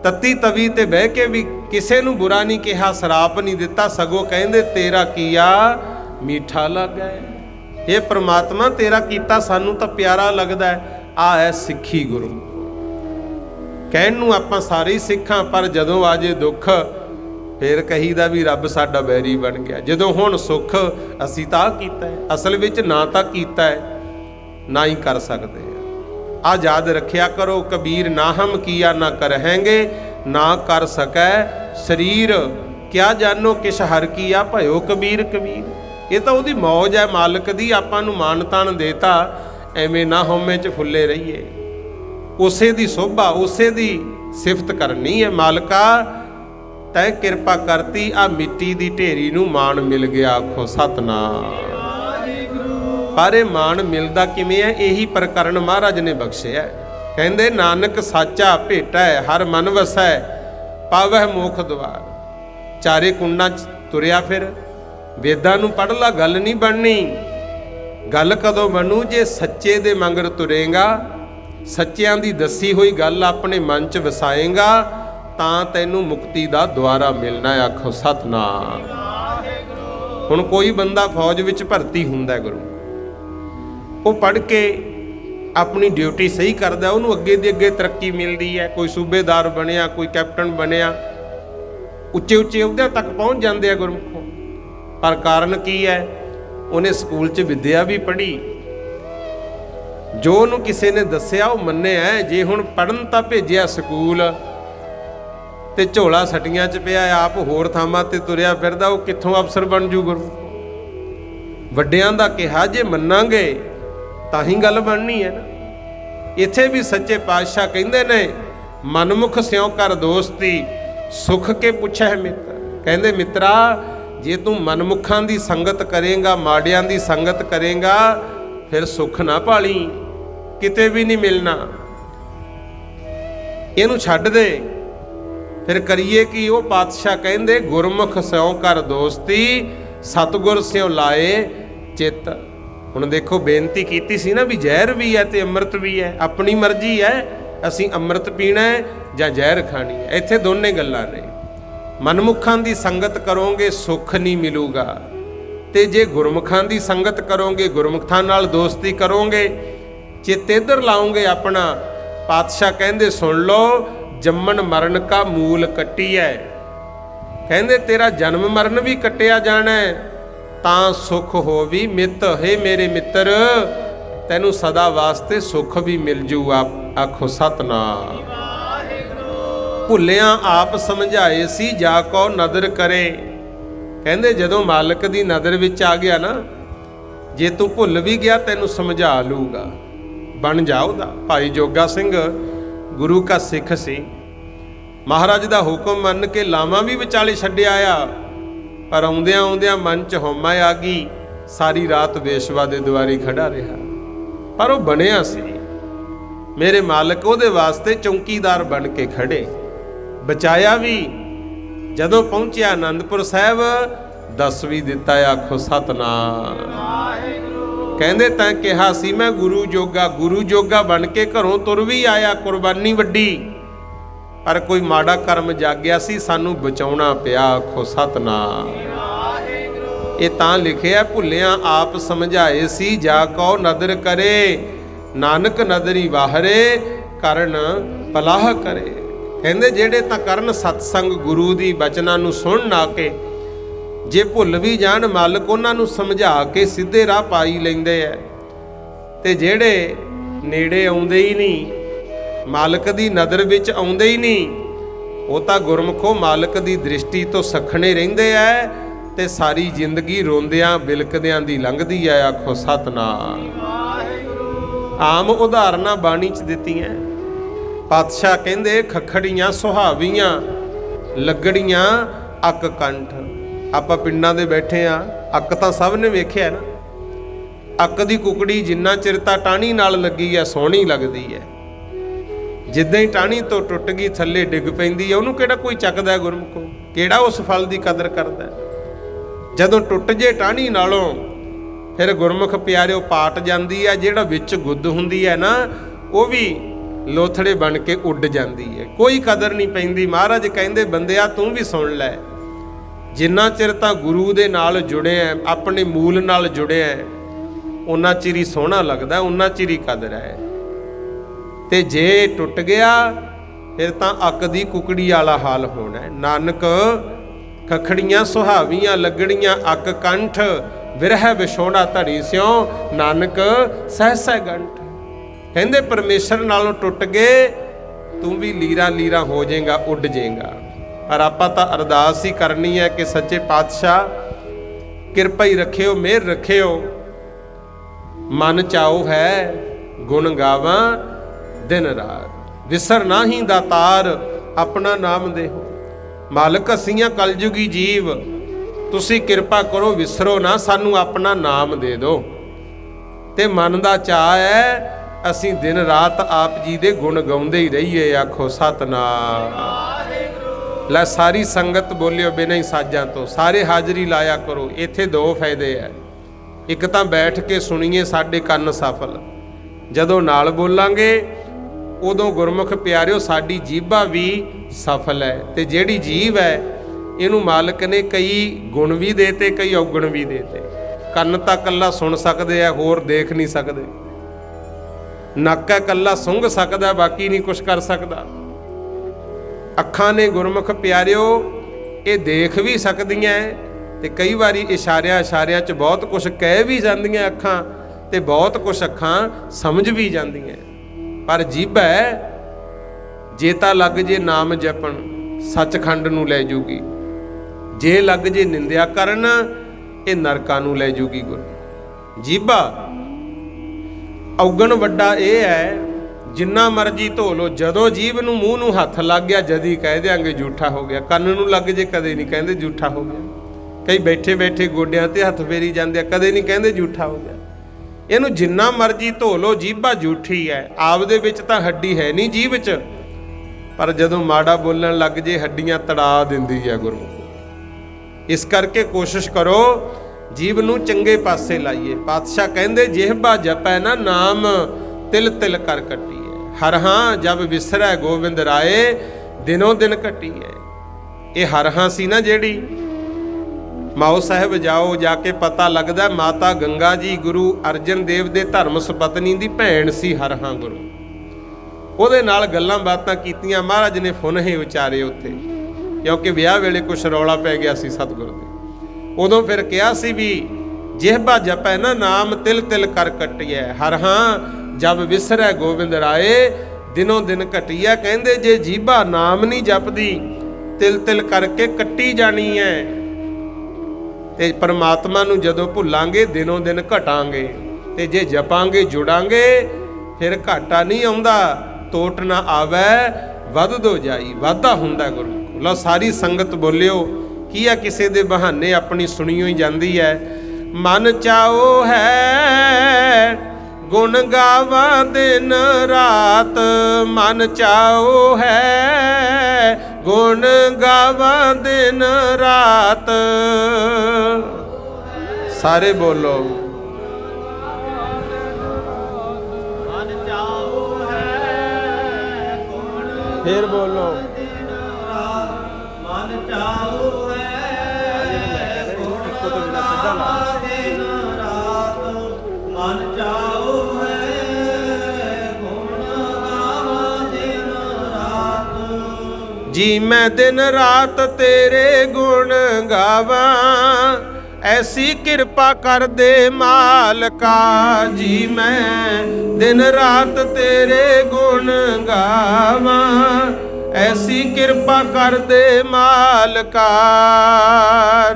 तत्ती तवी ते बह के भी किसे नूं बुरा नहीं कहा, सराप नहीं दिता, सगों कहंदे तेरा किया मीठा लग है। ये परमात्मा तेरा कीता सानू तो प्यारा लगदा है। आ है सिੱਖੀ गुरु। कहण नूं आपां सारे ही सिੱਖ हां, पर जदों आजे दुख फिर कहीदा भी रब साडा बैरी बन गया। जदों हुण सुख असीं तां कीता है, असल विच ना तां कीता है ना ही कर सकते। आ याद रखिया करो, कबीर ना हम किया ना करहेंगे, ना कर सकै शरीर, क्या जानो किस हर किया भयो कबीर कबीर। ये तो उहदी मौज है मालिक दी, आपां नूं मान तान देता, एवें ना हौमे च फुੱਲੇ रहीए। उसे दी शोभा, उसे दी सिफत करनी है। मालिका तैं किरपा करती, आ मिट्टी दी ढेरी नूं मान मिल गया, आखो सतनाम। पर ये मान मिलदा किवें है? यही प्रकरण महाराज ने बख्शिया। कहंदे नानक साचा भेटा है, हर मन वसै, पावह मोख द्वार। चारे कुंडां च तुरिया फिर, वेदां नूं पढ़ ला, गल नहीं बननी। गल कदों बनू? जे सच्चे दे मंगर तुरेगा, सच्चियां दी दसी हुई गल अपने मन च वसाएगा, तां तैनूं मुक्ति दा द्वारा मिलना है। आखो सतनाम। हुण कोई बंदा फौज विच भर्ती हुंदा है गुरु, वो पढ़ के अपनी ड्यूटी सही करदा, उहनूं अगे दी अगे तरक्की मिलदी है। कोई सूबेदार बनिया, कोई कैप्टन बनिया, उच्चे उच्चे अहुदिਆਂ तक पहुँच जाते हैं गुरमुखों। पर कारण की है? उन्हें स्कूल च विद्या भी पढ़ी, जो उन्होंने किसी ने दसिया वो मन्निया है। जे हुण पढ़न तां भेजिया स्कूल ते झोला सटियां च पिया, आप होर थावां ते तुरिया फिरदा, वो कित्थों अफसर बन जू गुरु। वड्डियां दा कहा जे मन्नांगे तां ही गल बननी है ना। इत्थे भी सच्चे पातशाह कहंदे ने, मनमुख स्यों कर दोस्ती, सुख के पुछे मित्र। कहंदे मित्रा, जे तू मनमुखां दी संगत करेगा, माड़ियां दी संगत करेगा, फिर सुख ना भाली, किते भी नहीं मिलना। इहनूं छड्ड दे, फिर करिए कि वो पातशाह कहंदे गुरमुख स्यों कर दोस्ती, सतगुर स्यों लाए चित। हुण देखो बेनती कीती सी ना भी जहर भी है ते अमृत भी है, अपनी मर्जी है असीं अमृत पीना है जां जहर खानी है। इत्थे दोने गल्लां ने। मनमुखां दी संगत करोगे सुख नहीं मिलूगा, ते जे गुरमुखां दी संगत करोगे, गुरमुखां नाल दोस्ती करोगे, चित इधर लाओगे अपना। पातशाह कहंदे सुन लो, जम्मन मरण का मूल कट्टी है। कहंदे तेरा जन्म मरण भी कट्टिया जाना है, तां सुख हो भी मित। हे मेरे मित्र, तैनू सदा वास्ते सुख भी मिल जू। आखो सतनाम। भुलिया आप समझाए सी, जाको नदर करे। कहंदे जदों मालिक दी नदर विच आ गया ना, जे तू भुल भी गया तैनू समझा लूगा, बन जा उहदा। भाई जोगा सिंह गुरु का सिख सी, महाराज दा हुक्म मन के लावां भी विचाले छड्डिया आया, पर आउंदियां आउंदियां मन च हौमा आ गई। सारी रात वेशवा दे द्वारे खड़ा रहा। पर वो बनिया सी। मेरे मालक ਉਹਦੇ वास्ते चौकीदार बन के खड़े, बचाया भी। जदों पहुंचा आनंदपुर साहब, दस भी दिता, आखो सतनाम। कहंदे तां कहा सी मैं गुरु जोगा बन के घरों तुर भी आया, कुर्बानी वड्डी, पर कोई माड़ा कर्म जाग्या सी, सानू बचाउणा पिया, आखो सतनाम। ये तां लिखिया भुलिया आप समझाए सी, जा कौ नदर करे, नानक नदरी वाहरे, करन पलाह करे। कहंदे जेड़े तां करन सतसंग गुरु दी बचनां नूं सुण ना के, जे भुल भी जाण मालक उन्हां नूं समझा के सीधे राह पाई लैंदे ऐ। ते जेड़े नेड़े आउंदे ही नहीं, मालक दी नदर विच आउंदे ही नहीं, वो तां गुरमुखो मालक दी दृष्टि तो सखणे रहिंदे ऐ, ते सारी जिंदगी रोंदियां बिलकदियां दी लंघदी ऐ, आखो सतनाम। आम उदाहरणां बाणी च दित्तियां। पातशाह कहंदे खखड़ियां सुहावियां, लगड़ियां अक कंठ। आपां पिंडां दे बैठे आ, अक तां सब ने वेखिआ ना। अक दी कुकड़ी जिन्ना चिर तां टाणी नाल लगी है सोहणी लगदी है, जिद्दां ही टाणी तो टुट गई थल्ले डिग पैंदी है, उहनूं किहड़ा कोई चकदा गुरमुखो, किहड़ा उस फल दी कदर करदा। जदों टुट जे टाणी नालों फिर गुरमुख प्यारिओ पाट जांदी है, जिहड़ा विच गुद्द हुंदी है ना, वो भी लोथड़े बन के उड जाती है, कोई कदर नहीं पैंदी। महाराज कहंदे बंदिया तू भी सुन लै, जिन्ना चिर तां गुरु दे नाल जुड़े है, अपने मूल नाल जुड़े है, उन्ना चिर ही सोहना लगदा, उन्ना चिर ही कदर है। ते जे टुट गया फिर तां अक दी कुकड़ी वाला हाल होना है। नानक खखड़ियां सुहावियां, लगड़ियां अक कंठ, विरह विछोड़ा धड़ी स्यों, नानक सह सह गंठ। कहंदे परमेश्वर नालों टुट गए, तू भी लीरा लीरा हो जाएगा, उड जाएगा। पर आपां तां अरदास ही करनी है कि सच्चे पातशाह किरपा ही रखियो, मेहर रखियो। मन चाओ है गुण गावां दिन रात, विसर ना ही दातार अपना नाम देहो। मालक असीं कलयुगी जीव, तुसी किरपा करो विसरो ना, सानू अपना नाम दे दो। ते मन दा चाह है असीं दिन रात आप जी दे गुण गाउंदे ही रहीए, आखो सतनाम। लै सारी संगत बोलियो बिना ही साजां तो, सारे हाजरी लाया करो। इत्थे दो फायदे है, एक तां बैठ के सुणीए साडे कंन सफल, जदों नाल बोलांगे उदों गुरमुख प्यारिओ साडी जीभा भी सफल है। ते जिहड़ी जीभ है इहनूं मालक ने कई गुण भी देते, कई औगण भी देते। कंन तां कल्ला सुण सकदे आ, होर देख नहीं सकदे। नक है कल्ला सुंघ सकदा, बाकी नहीं कुछ कर सकदा। अखां ने गुरमुख प्यारिओ ये देख भी सकदियां, ते कई बारी इशारियां च बहुत कुछ कह भी जांदियां अखां, ते बहुत कुछ अखां समझ भी जांदियां। पर जीभ है जे तां लग जे नाम जपण, सचखंड नूं लै जूगी। जे लग जे निंदिया करन, ये नरकां नूं लै जूगी। गुरु जीभा औगण वड्डा ये है, जिन्ना मर्जी धो लो, जदों जीभ नूं मूँह नूं हथ लग गया जदी कह देंगे झूठा हो गया। कन्न नूं लग जे कदे नहीं कहंदे झूठा हो गया। कई बैठे बैठे गोडियां ते हथ फेरी जांदे, कदे नहीं कहंदे झूठा हो गया। इहनूं जिन्ना मर्जी धो लो, जीभा झूठी है। आपदे विच तां हड्डी है नहीं जीभ च, पर जदों माड़ा बोलण लग जे हड्डियां तड़ा दिंदी है गुरमुख। इस करके कोशिश करो जीभ नूं चंगे पासे लाइए। पातशाह कहंदे जिहबा जपै ना नाम, तिल तिल कर कट्टीए। हर हाँ जब विसरै गोविंद राए, दिनों दिन कट्टीए। ये हर हाँ सी ना जेड़ी माओ साहब जाओ जाके पता लगदा, माता गंगा जी गुरु अर्जन देव दे धर्म सुपत्नी दी भैण सी हर हाँ गुरु। ਉਹਦੇ ਨਾਲ ਗੱਲਾਂ ਬਾਤਾਂ ਕੀਤੀਆਂ, ਮਹਾਰਾਜ ਨੇ ਫੁਨਹੇ ਉਚਾਰੇ ਉੱਥੇ, ਕਿਉਂਕਿ ਵਿਆਹ ਵੇਲੇ ਕੁਛ ਰੌਲਾ ਪੈ ਗਿਆ ਸੀ ਸਤਿਗੁਰ ਦੇ। ਉਦੋਂ ਫਿਰ ਕਿਹਾ ਸੀ ਵੀ ਜਿਹਬਾ ਜਪੈ ਨਾ ਨਾਮ, ਤਿਲ ਤਿਲ ਕਰ ਕਟਿਐ। ਹਰ ਹਾਂ ਜਬ ਵਿਸਰੈ ਗੋਬਿੰਦ ਰਾਏ, ਦਿਨੋਂ ਦਿਨ ਘਟੀਐ। ਕਹਿੰਦੇ ਜੇ ਜੀਭਾ ਨਾਮ ਨਹੀਂ ਜਪਦੀ, ਤਿਲ ਤਿਲ ਕਰਕੇ ਕੱਟੀ ਜਾਣੀ ਹੈ। ਤੇ ਪਰਮਾਤਮਾ ਨੂੰ ਜਦੋਂ ਭੁੱਲਾਂਗੇ ਦਿਨੋਂ ਦਿਨ ਘਟਾਂਗੇ, ਤੇ ਜੇ ਜਪਾਂਗੇ ਜੁੜਾਂਗੇ ਫਿਰ ਘਾਟਾ ਨਹੀਂ ਆਉਂਦਾ, टोट ना आवे वधदो जाई, वाधा हुंदा गुरमुख। लो सारी संगत बोलियो की है, किसी दे बहाने अपनी सुनियो ही जाती है। मन चाओ है गुण गावा दिन रात मन चाओ है, गुण गावा दिन रात। सारे बोलो मन चाओ है, फिर बोलो मन चाओ है, गुण गावा दिन रात मन चाओ है, गुण गावा दिन रात। जी मैं दिन रात तेरे गुण गावा, ऐसी कृपा कर दे मालका। जी मैं दिन रात तेरे गुण गावा, ऐसी कृपा कर दे मालका।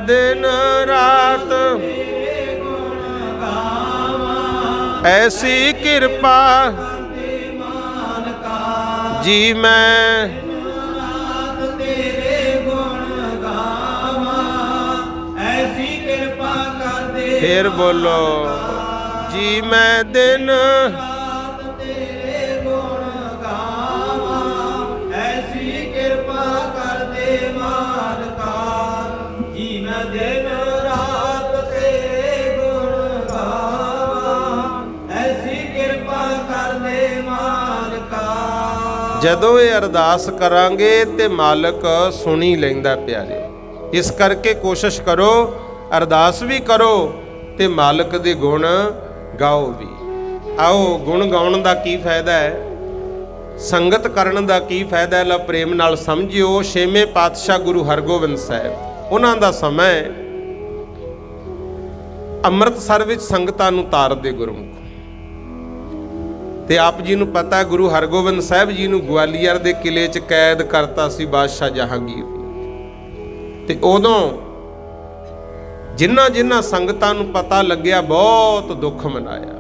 दिन रात ऐसी कृपा जी मैं फिर बोलो जी मैं दिन तेरे गुण गावा, ऐसी कृपा कर दे मालका। जी मैं दिन रात तेरे गुण गावा, ऐसी कृपा कर दे मालका। ਜਦੋਂ ਇਹ ਅਰਦਾਸ ਕਰਾਂਗੇ ਤੇ ਮਾਲਕ ਸੁਣੀ ਲੈਂਦਾ ਪਿਆਰਿਓ। ਇਸ ਕਰਕੇ ਕੋਸ਼ਿਸ਼ ਕਰੋ ਅਰਦਾਸ ਵੀ ਕਰੋ ਤੇ ਮਾਲਕ ਦੇ ਗੁਣ ਗਾਓ ਵੀ। ਆਓ ਗੁਣ ਗਾਉਣ ਦਾ ਕੀ ਫਾਇਦਾ ਹੈ, ਸੰਗਤ ਕਰਨ ਦਾ ਕੀ ਫਾਇਦਾ ਹੈ, ਲਾ ਪ੍ਰੇਮ ਨਾਲ ਸਮਝਿਓ। ਛੇਵੇਂ ਪਾਤਸ਼ਾਹ ਗੁਰੂ ਹਰਗੋਬਿੰਦ ਸਾਹਿਬ ਉਹਨਾਂ ਦਾ ਸਮਾਂ ਅੰਮ੍ਰਿਤਸਰ ਵਿੱਚ ਸੰਗਤਾਂ ਨੂੰ ਤਾਰਦੇ ਗੁਰਮੁਖ। ਤੇ ਆਪ ਜੀ ਨੂੰ ਪਤਾ ਗੁਰੂ ਹਰਗੋਬਿੰਦ ਸਾਹਿਬ ਜੀ ਨੂੰ ਗਵਾਲੀਅਰ ਦੇ ਕਿਲੇ 'ਚ ਕੈਦ ਕਰਤਾ ਸੀ ਬਾਦਸ਼ਾਹ ਜਹਾਂਗੀਰ। ਤੇ ਉਦੋਂ ਜਿਨ੍ਹਾਂ ਜਿਨ੍ਹਾਂ ਸੰਗਤਾਂ ਨੂੰ ਪਤਾ ਲੱਗਿਆ ਬਹੁਤ ਦੁੱਖ ਮਨਾਇਆ।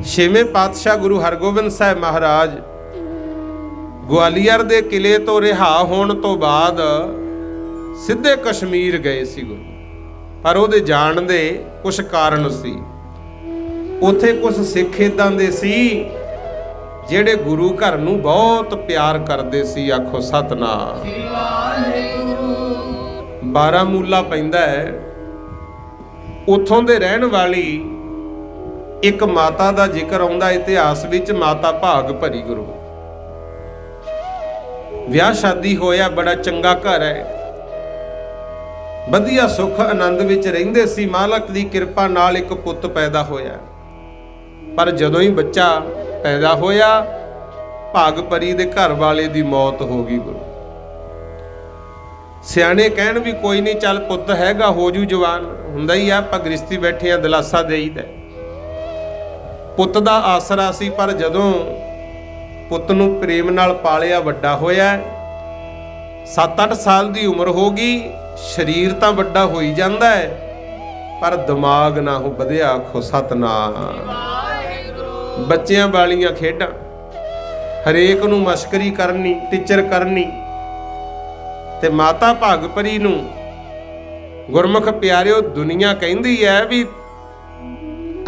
ਛੇਵੇਂ ਪਾਤਸ਼ਾਹ ਗੁਰੂ ਹਰਗੋਬਿੰਦ ਸਾਹਿਬ ਮਹਾਰਾਜ ਗਵਾਲੀਅਰ ਦੇ ਕਿਲੇ ਤੋਂ ਰਿਹਾ ਹੋਣ ਤੋਂ ਬਾਅਦ ਸਿੱਧੇ ਕਸ਼ਮੀਰ ਗਏ ਸੀ ਗੁਰੂ। ਪਰ ਉਹਦੇ ਜਾਣ ਦੇ ਕੁਝ ਕਾਰਨ ਸੀ। ਉੱਥੇ ਕੁਝ ਸਿੱਖ ਇੱਦਾਂ ਦੇ ਸੀ ਜਿਹੜੇ ਗੁਰੂ ਘਰ ਨੂੰ ਬਹੁਤ ਪਿਆਰ ਕਰਦੇ ਸੀ। ਆਖੋ ਸਤਨਾਮ। ਬਾਰਾਮੂਲਾ ਪੈਂਦਾ ਹੈ, ਉੱਥੋਂ ਦੇ ਰਹਿਣ ਵਾਲੀ ਇੱਕ ਮਾਤਾ ਦਾ ਜ਼ਿਕਰ ਆਉਂਦਾ ਇਤਿਹਾਸ ਵਿੱਚ, ਮਾਤਾ ਭਾਗ ਭਰੀ ਗੁਰੂ। ਵਿਆਹ ਸ਼ਾਦੀ ਹੋਇਆ, ਬੜਾ ਚੰਗਾ ਘਰ ਹੈ, ਵਧੀਆ ਸੁੱਖ ਆਨੰਦ ਵਿੱਚ ਰਹਿੰਦੇ ਸੀ। ਮਾਲਕ ਦੀ ਕਿਰਪਾ ਨਾਲ ਇੱਕ ਪੁੱਤ ਪੈਦਾ ਹੋਇਆ। ਪਰ ਜਦੋਂ ਹੀ ਬੱਚਾ ਪੈਦਾ ਹੋਇਆ, ਭਾਗ ਭਰੀ ਦੇ ਘਰ ਵਾਲੇ ਦੀ ਮੌਤ ਹੋ ਗਈ ਗੁਰੂ। ਸਿਆਣੇ ਕਹਿਣ ਵੀ ਕੋਈ ਨਹੀਂ, ਚੱਲ ਪੁੱਤ ਹੈਗਾ ਹੋ ਜੂ ਜਵਾਨ, ਹੁੰਦਾ ਹੀ ਆ, ਆਪਾਂ ਗ੍ਰਸਤੀ ਬੈਠੇ ਆ, ਦਿਲਾਸਾ ਦੇਈਦਾ। ਪੁੱਤ ਦਾ ਆਸਰਾ ਸੀ, ਪਰ ਜਦੋਂ ਪੁੱਤ ਨੂੰ ਪ੍ਰੇਮ ਨਾਲ ਪਾਲਿਆ, ਵੱਡਾ ਹੋਇਆ, 7-8 ਸਾਲ ਦੀ ਉਮਰ ਹੋ ਗਈ, ਸਰੀਰ ਤਾਂ ਵੱਡਾ ਹੋਈ ਜਾਂਦਾ ਹੈ ਪਰ ਦਿਮਾਗ ਨਾ ਹੋ ਵਧਿਆ। ਆਖੋ ਸਤਨਾਮ। ਬੱਚਿਆਂ ਵਾਲੀਆਂ ਖੇਡਾਂ, ਹਰੇਕ ਨੂੰ ਮਸ਼ਕਰੀ ਕਰਨੀ, ਟੀਚਰ ਕਰਨੀ। ਤੇ ਮਾਤਾ ਭਾਗ ਭਰੀ ਨੂੰ ਗੁਰਮੁਖ ਪਿਆਰਿਓ ਦੁਨੀਆ ਕਹਿੰਦੀ ਹੈ ਵੀ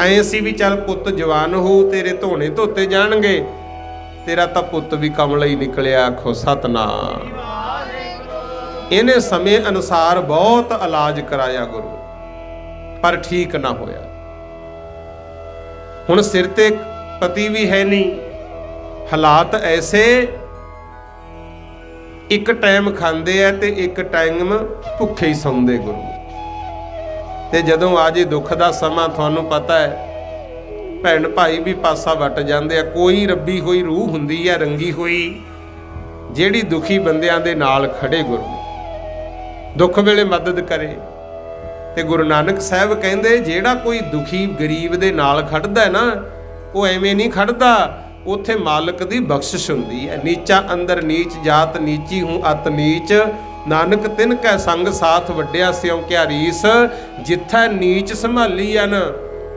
ਐਂ ਸੀ ਵੀ ਚੱਲ ਪੁੱਤ ਜਵਾਨ ਹੋ, ਤੇਰੇ ਧੋਣੇ ਧੋਤੇ ਜਾਣਗੇ, ਤੇਰਾ ਤਾਂ ਪੁੱਤ ਵੀ ਕਮਲਾ ਹੀ ਨਿਕਲਿਆ। ਆਖੋ ਸਤਨਾਮ। ਇਹਨੇ ਸਮੇਂ ਅਨੁਸਾਰ ਬਹੁਤ ਇਲਾਜ ਕਰਾਇਆ ਗੁਰੂ, ਪਰ ਠੀਕ ਨਾ ਹੋਇਆ। ਹੁਣ ਸਿਰ ਤੇ ਪਤੀ ਵੀ ਹੈ ਨਹੀਂ, ਹਾਲਾਤ ਐਸੇ, ਇੱਕ ਟਾਈਮ ਖਾਂਦੇ ਆ ਤੇ ਇੱਕ ਟਾਈਮ ਭੁੱਖੇ ਹੀ ਸੌਂਦੇ ਗੁਰੂ। ਤੇ ਜਦੋਂ ਆ ਜੇ ਦੁੱਖ ਦਾ ਸਮਾਂ, ਤੁਹਾਨੂੰ ਪਤਾ ਹੈ ਭੈਣ ਭਾਈ ਵੀ ਪਾਸਾ ਵੱਟ ਜਾਂਦੇ ਆ। ਕੋਈ ਰੱਬੀ ਹੋਈ ਰੂਹ ਹੁੰਦੀ ਹੈ ਰੰਗੀ ਹੋਈ, ਜਿਹੜੀ ਦੁਖੀ ਬੰਦਿਆਂ ਦੇ ਨਾਲ ਖੜੇ ਗੁਰੂ, ਦੁੱਖ ਵੇਲੇ ਮਦਦ ਕਰੇ। ਤੇ ਗੁਰੂ ਨਾਨਕ ਸਾਹਿਬ ਕਹਿੰਦੇ ਜਿਹੜਾ ਕੋਈ ਦੁਖੀ ਗਰੀਬ ਦੇ ਨਾਲ ਖੜਦਾ ਹੈ ਨਾ, ਉਹ ਐਵੇਂ ਨਹੀਂ ਖੜਦਾ, ਉੱਥੇ ਮਾਲਕ ਦੀ ਬਖਸ਼ਿਸ਼ ਹੁੰਦੀ ਹੈ। ਨੀਚਾ ਅੰਦਰ ਨੀਚ ਜਾਤ ਨੀਚੀ ਹੂੰ ਅਤ ਨੀਚ, ਨਾਨਕ ਤਿਨ ਕੈ ਸੰਗ ਸਾਥ ਵੱਡਿਆ ਸਿਉ ਕਿਆ ਰੀਸ। ਜਿੱਥੈ ਨੀਚ ਸੰਭਾਲੀ ਆ ਨਾ,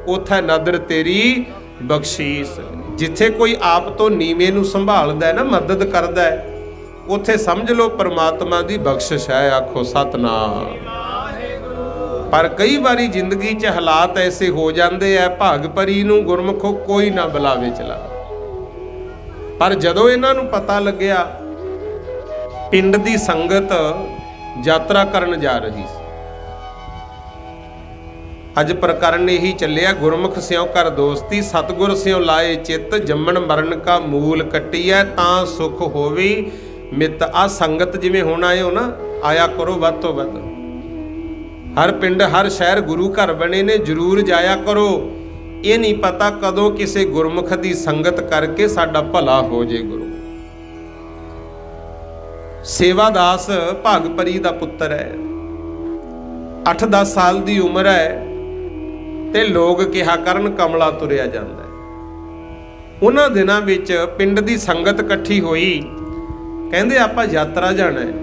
ਉੱਥੇ ਨਦਰ ਤੇਰੀ ਬਖਸ਼ੀਸ। ਜਿੱਥੇ ਕੋਈ ਆਪ ਤੋਂ ਨੀਵੇਂ ਨੂੰ ਸੰਭਾਲਦਾ ਹੈ ਨਾ, ਮਦਦ ਕਰਦਾ ਹੈ, ਉੱਥੇ ਸਮਝ ਲਓ ਪਰਮਾਤਮਾ ਦੀ ਬਖਸ਼ਿਸ਼ ਹੈ। ਆਖੋ ਸਤਨਾਮ। पर कई बारी जिंदगी च हालात ऐसे हो जाते हैं, भाग परी नूं गुरमुखो कोई ना बुलावे चला। पर जदों इन्हां नूं पता लग्या पिंड दी संगत यात्रा करन जा रही सी, अज प्रकरण यही चलिया, गुरमुख स्यों कर दोस्ती, सतगुर स्यों लाए चित, जम्मन मरण का मूल कट्टिया, तां सुख होवी मित। आ संगत जिवें होना है ना, आया करो वध तो वध। हर पिंड हर शहर गुरु घर बने ने, जरूर जाया करो। ये नहीं पता कदों किसी गुरमुख की संगत करके साडा भला हो जे। गुरु सेवादास भागपरी दा पुत्र है, 8-10 साल की उम्र है, ते लोग कहा करन कमला तुरिया जांदा है। उन्हां दिनां विच पिंड की संगत इकट्ठी होई, कहंदे आपां यात्रा जाना है।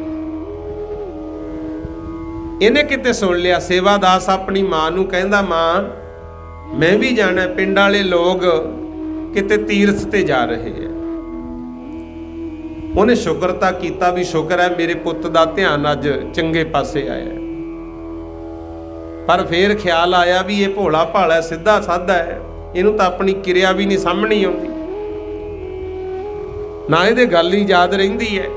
इन्हें किते सुन लिया, सेवादास अपनी मां नूं कहंदा, मां मैं भी जाना, पिंड वाले लोग किते तीर्थ ते जा रहे हैं। उन्हें शुक्रता कीता भी शुक्र है मेरे पुੱਤ ਦਾ ध्यान अज चंगे पासे आया। पर फिर ख्याल आया भी ये भोला भाला सीधा साधा है, इनू तो अपनी किरिया भी नहीं सामणी आउंदी, ना इहदे गल ही याद रहिंदी है।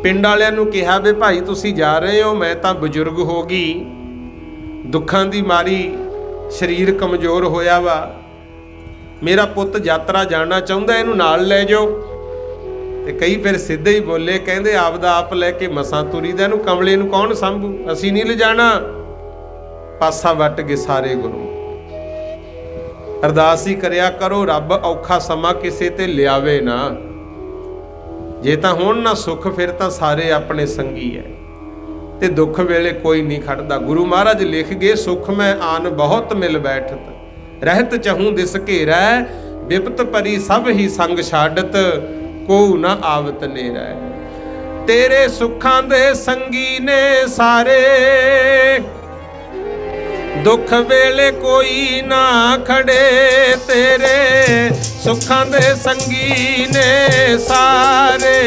पिंड वालियां नूं कहा भी भाई तुसीं जा रहे हो, मैं तो बजुर्ग हो गई, दुखां दी मारी शरीर कमज़ोर होया वा, मेरा पुੱਤ यात्रा जाना चाहुंदा, इहनूं नाल लै जाओ। ते कई फिर सीधे ही बोले, कहंदे आपदा आप लैके मसां तुरीदा, इहनूं कमले नूं कौन संभू, असीं नहीं ले जाना। पासा वट गए सारे गुरु। अरदास ही करिया करो, रब औखा समा किसे ते लियावे ना, जे तां होण ना सुख फिर तां सारे अपने संगी है, ते दुख वेले कोई नहीं खड़दा। गुरु महाराज लिख गए, सुख में आन बहुत मिल बैठत, रहत चहूं दिस घेरै, विपत परी सब ही संग छाडत, को ना आवत नेरै। तेरे सुखां दे संगी ने सारे, दुख वेले कोई ना खड़े, तेरे सुखां दे संगी ने सारे,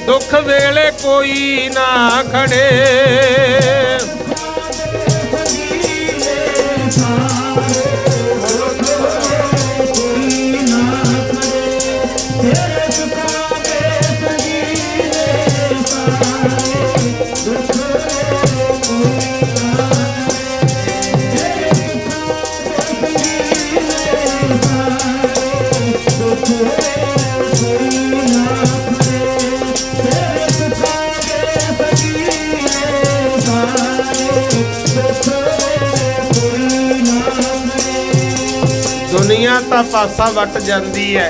दुख वेले कोई ना खड़े। दुनिया तो पासा वट जाती है,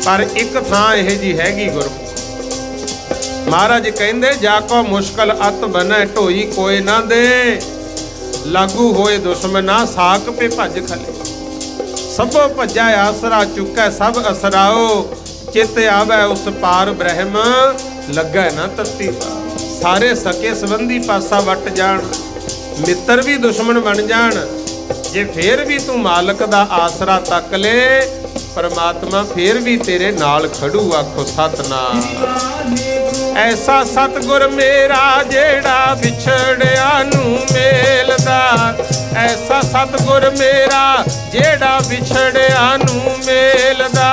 पर एक थां यह जी हैगी गुरमुख। महाराज कहंदे, जाको मुश्किल अत बने ढोई कोई ना दे, लागू होए दुश्मना साक पे भज खले। सबो भजा आसरा चुकै सब असराओ, चित आवे उस पार ब्रह्म लगे ना तत्ती पार। सारे सके संबंधी पासा वट जान, मित्र भी दुश्मन बन जान, जे फिर भी तू मालक दा आसरा तक ले, परमात्मा फिर भी तेरे नाल खड़ू। आखो सतनाम। ऐसा सतगुर मेरा जेड़ा विछड़िया नू मेलदा, ऐसा सतगुर मेरा जेड़ा विछड़िया नू मेलदा।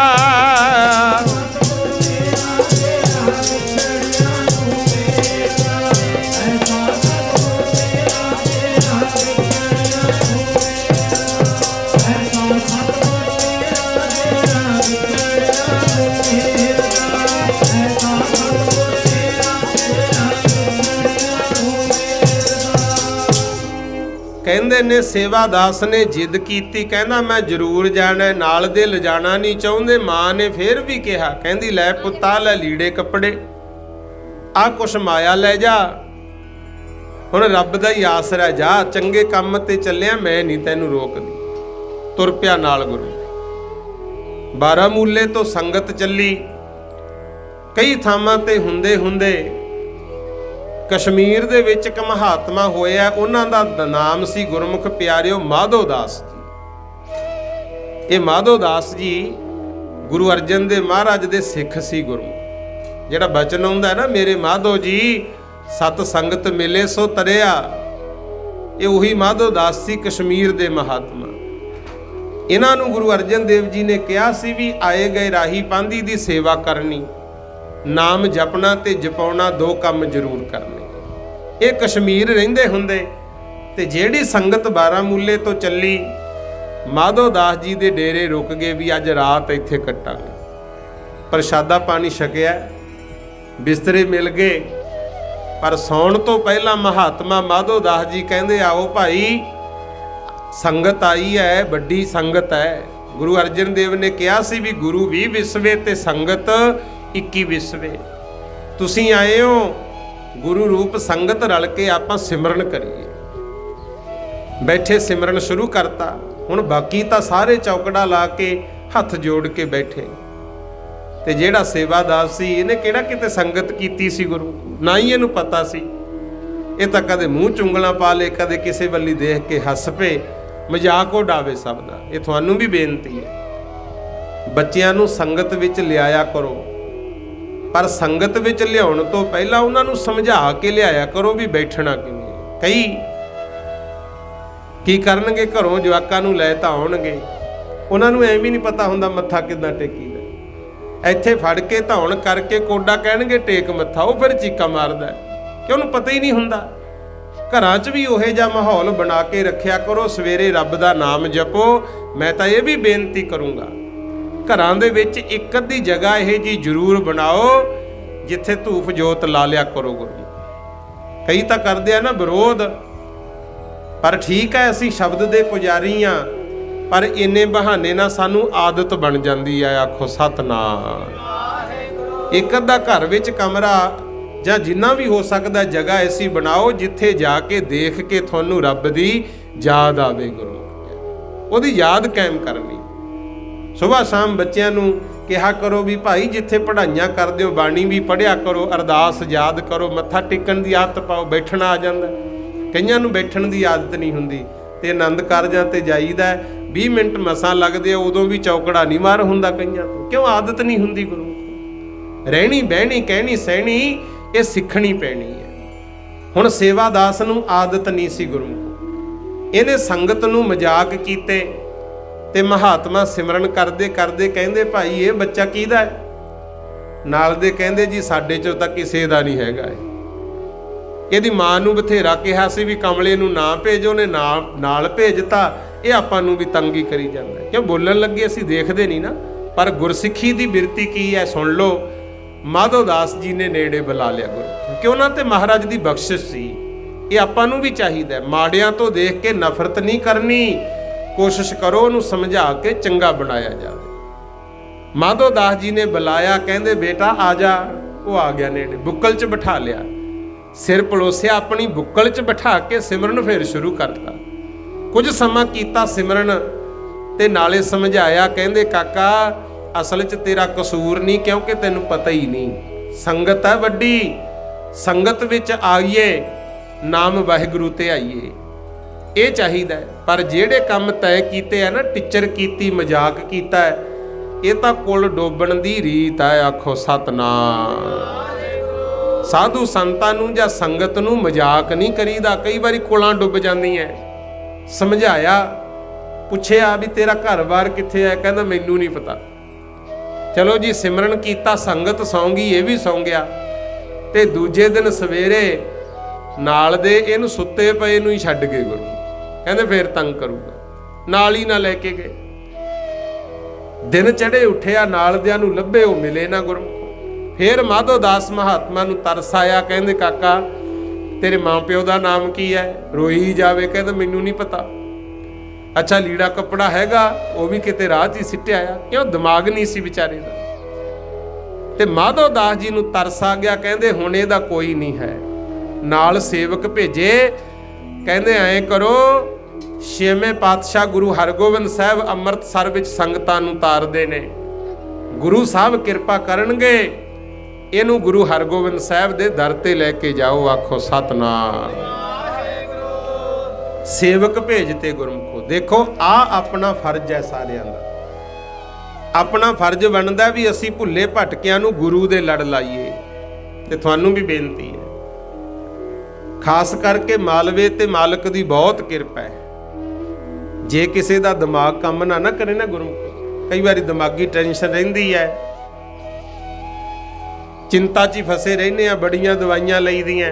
कहंदे ने सेवादास ने जिद कीती, कहना मैं जरूर जाना, नाल दे लिजाना नहीं चाहुंदे। मां ने फिर भी कहा, कहंदी लै पुत्ता लै लीड़े कपड़े, आ कुछ माया लै जा, हुण रब दा ही आसरा, जा चंगे काम ते चलिया, मैं नहीं तैनूं रोकदी। तुर पिया नाल गुरु। बारामूले तो संगत चली, कई थावां ते हुंदे हुंदे कश्मीर दे विच एक महात्मा होया, उन्हां दा नाम सी गुरमुख प्यारिओ माधो दास जी। ये माधो दास जी गुरु अर्जन देव महाराज दे सिख सी। गुरमुख जिहड़ा बचन आउंदा है ना, मेरे माधो जी सत संगत मिले सो तरिया, ये ਉਹੀ ਮਾਧੋਦਾਸ ਸੀ कश्मीर ਦੇ महात्मा। ਇਹਨਾਂ ਨੂੰ गुरु अर्जन देव जी ने कहा ਸੀ भी आए गए राही पांधी ਦੀ सेवा करनी, नाम जपना ते जपाउना, दो काम जरूर करने। ये कश्मीर ਰਹਿੰਦੇ ਹੁੰਦੇ ਤੇ ਜਿਹੜੀ संगत बारामूले तो ਚੱਲੀ ਮਾਧੋਦਾਸ जी ਦੇ डेरे रुक गए भी अज रात ਇੱਥੇ ਕੱਟਾਂਗੇ। प्रसादा पानी छकिया, बिस्तरे मिल गए, पर सौण तो पहला महात्मा माधोदास जी कहते आओ भाई संगत आई है, बड़ी संगत है। गुरु अर्जन देव ने कहा सी भी गुरु भी विसवे ते संगत 21 विसवे। तुसीं आए हो गुरु रूप संगत रल के आपां सिमरन करिए। बैठे सिमरन शुरू करता। हुण बाकी तां सारे चौकड़ा ला के हथ जोड़ के बैठे ते जेड़ा सेवादार सी इहने किहड़ा किते संगत कीती सी गुरु, ना ही इहनूं पता सी। ये तां कदे मूँह चुंगलां पा ले, कदे किसे वल्ली देख के हस पे, मजाक उडावे सब दा। ये तुहानूं भी बेनती है, बच्चिआं नूं संगत विच लिआया करो, पर संगत विच लिआउण तो पहला उन्हां नूं समझा के लिआया करो भी बैठना किवें। कई की करनगे, घरों जवाकां नूं लै तां आउणगे, उन्हां नूं एवें नहीं पता हुंदा मत्था किद्दां टेकी दा। ਇੱਥੇ ਫੜ ਕੇ ਧੌਣ ਕਰਕੇ ਕੋਡਾ ਕਹਿਣਗੇ ਟੇਕ ਮੱਥਾ, ਉਹ ਫਿਰ ਚੀਕਾਂ ਮਾਰਦਾ ਕਿ ਉਹਨੂੰ ਪਤਾ ਹੀ ਨਹੀਂ ਹੁੰਦਾ। ਘਰਾਂ 'ਚ ਵੀ ਉਹੋ ਜਿਹਾ ਮਾਹੌਲ ਬਣਾ ਕੇ ਰੱਖਿਆ ਕਰੋ। ਸਵੇਰੇ ਰੱਬ ਦਾ ਨਾਮ ਜਪੋ। ਮੈਂ ਤਾਂ ਇਹ ਵੀ ਬੇਨਤੀ ਕਰੂੰਗਾ, ਘਰਾਂ ਦੇ ਵਿੱਚ ਇੱਕ ਅੱਧੀ ਜਗ੍ਹਾ ਇਹ ਜੀ ਜ਼ਰੂਰ ਬਣਾਓ ਜਿੱਥੇ ਧੂਫ ਜੋਤ ਲਾ ਲਿਆ ਕਰੋ ਗੁਰੂ। ਕਈ ਤਾਂ ਕਰਦੇ ਆ ਨਾ ਵਿਰੋਧ, ਪਰ ਠੀਕ ਹੈ ਅਸੀਂ ਸ਼ਬਦ ਦੇ ਪੁਜਾਰੀ ਹਾਂ, पर इन्ने बहाने ना सानू आदत बन जाती है। आखो सतनाम। एक अद्धा घर विच कमरा जां जिन्ना भी हो सकता जगह ऐसी बनाओ जिथे जाके देख के थानू रब दी याद आवे। गुरु ओहदी याद कायम करनी। सुबह शाम बच्चों नू कहा करो भी भाई जिथे पढ़ाइयां करदे हो बाणी भी पढ़िया करो, अरदास याद करो, मत्था टेकण दी आदत पाओ। बैठना आ जांदा, कईयां नू बैठण दी आदत नहीं हुंदी ते आनंद कारजां ते जाईदा 20 मिनट मसां लगदे आ, उदों भी चौकड़ा नहीं मार हुंदा कईयां तो। क्यों? आदत नहीं हुंदी गुरु। रहनी बहनी कहनी सहनी ये सिखनी पैनी है। हुण सेवादास नूं आदत नहीं सी गुरु को। इहने संगत नूं मजाक कीते ते महात्मा सिमरन करदे करदे कहंदे भाई ये बच्चा किहदा है? नाल दे कहंदे जी साडे चों तां किसे दा नहीं हैगा। ਇਹਦੀ ਮਾਂ ਨੂੰ ਬਥੇਰਾ ਕਿਹਾ ਸੀ ਵੀ ਕਮਲੇ ਨੂੰ ਨਾ ਭੇਜੋ, ਉਹਨੇ ਨਾਲ ਭੇਜਤਾ। ਇਹ ਆਪਾਂ ਨੂੰ ਵੀ ਤੰਗੀ ਕਰੀ ਜਾਂਦਾ। ਕਿਉਂ? ਬੋਲਣ ਲੱਗੇ ਅਸੀਂ ਦੇਖਦੇ ਨਹੀਂ ਨਾ, ਪਰ ਗੁਰਸਿੱਖੀ ਦੀ ਬਿਰਤੀ ਕੀ ਹੈ ਸੁਣ ਲਓ। ਮਾਧੋਦਾਸ ਜੀ ਨੇ ਨੇੜੇ ਬੁਲਾ ਲਿਆ ਗੁਰੂ, ਕਿ ਉਹਨਾਂ ਤੇ ਮਹਾਰਾਜ ਦੀ ਬਖਸ਼ਿਸ਼ ਸੀ। ਇਹ ਆਪਾਂ ਨੂੰ ਵੀ ਚਾਹੀਦਾ। ਮਾੜਿਆਂ ਤੋਂ ਦੇਖ ਕੇ ਨਫ਼ਰਤ ਨਹੀਂ ਕਰਨੀ, ਕੋਸ਼ਿਸ਼ ਕਰੋ ਉਹਨੂੰ ਸਮਝਾ ਕੇ ਚੰਗਾ ਬਣਾਇਆ ਜਾਵੇ। ਮਾਧੋਦਾਸ ਜੀ ਨੇ ਬੁਲਾਇਆ, ਕਹਿੰਦੇ ਬੇਟਾ ਆ ਜਾ। ਉਹ ਆ ਗਿਆ ਨੇੜੇ, ਬੁੱਕਲ 'ਚ ਬਿਠਾ ਲਿਆ, सिर पलोसिया, अपनी बुक्कल च बिठा के सिमरन फिर शुरू करता। कुछ समा कीता सिमरन ते नाले समझाया, कहंदे काका असल च तेरा कसूर नहीं, क्योंकि तैनूं पता ही नहीं। संगत है वड्डी, संगत विच आईए, नाम वाहिगुरू ते आईए, ये चाहिदा है। पर जेड़े काम तय कीते है ना, टिचर कीती, मजाक कीता है, ये तां कुल डोबण दी रीत है। आखो सतनाम। साधु संतां नूं जां संगत नूं मजाक नहीं करीदा। कई बारी कोलां डुੱਬ ਜਾਂਦੀਆਂ। समझाया, पुछया भी तेरा घर बार कित्थे है? कहंदा मैनूं नहीं पता। चलो जी सिमरन कीता, संगत सौं गई, ये भी सौं गया। ते दूजे दिन सवेरे नाल दे इहनूं सुत्ते पए नूं ही छड्ड गए गुरु। कहंदे फिर तंग करूगा, नाल ही ना लैके गए। दिन चढ़े उठिया, नाल दियां नूं लभे, वो मिले ना गुरु। फिर माधोदास महात्मा नूं तरस आया, कहंदे काका तेरे माँ प्यो का नाम की है? रोई जावे, कहंदा मैनूं नहीं पता। अच्छा लीड़ा कपड़ा हैगा, वो भी किते राह च ही सिट्टिया आ। क्यों? दिमाग नहीं सी बेचारे दा। ते माधोदास जी नूं तरस आ गया, कहंदे हुण इहदा कोई नहीं है। नाल सेवक भेजे, कहंदे ऐ करो 6वें पातशाह गुरु हरगोबिंद साहब अमृतसर विच संगतां नूं तारदे ने, गुरु साहब किरपा करनगे, इनू गुरु हरगोबिंद साहब दे दर ते लैके जाओ। आखो सतनाम। सेवक भेजते गुरमुखो। देखो आ अपना फर्ज है सारिਆਂ ਦਾ। अपना फर्ज बनता भी असी भुले भटकियां नू गुरु दे लड़ लाइए। ते तुहानू भी बेनती है, खास करके मालवे ते मालक दी बहुत किरपा है। जे किसी दा दिमाग काम ना करे ना गुरमुख, कई बार दिमागी टेंशन रहिंदी है, चिंता च फसे रहने आ, बड़ियां दवाइयां लईदियां।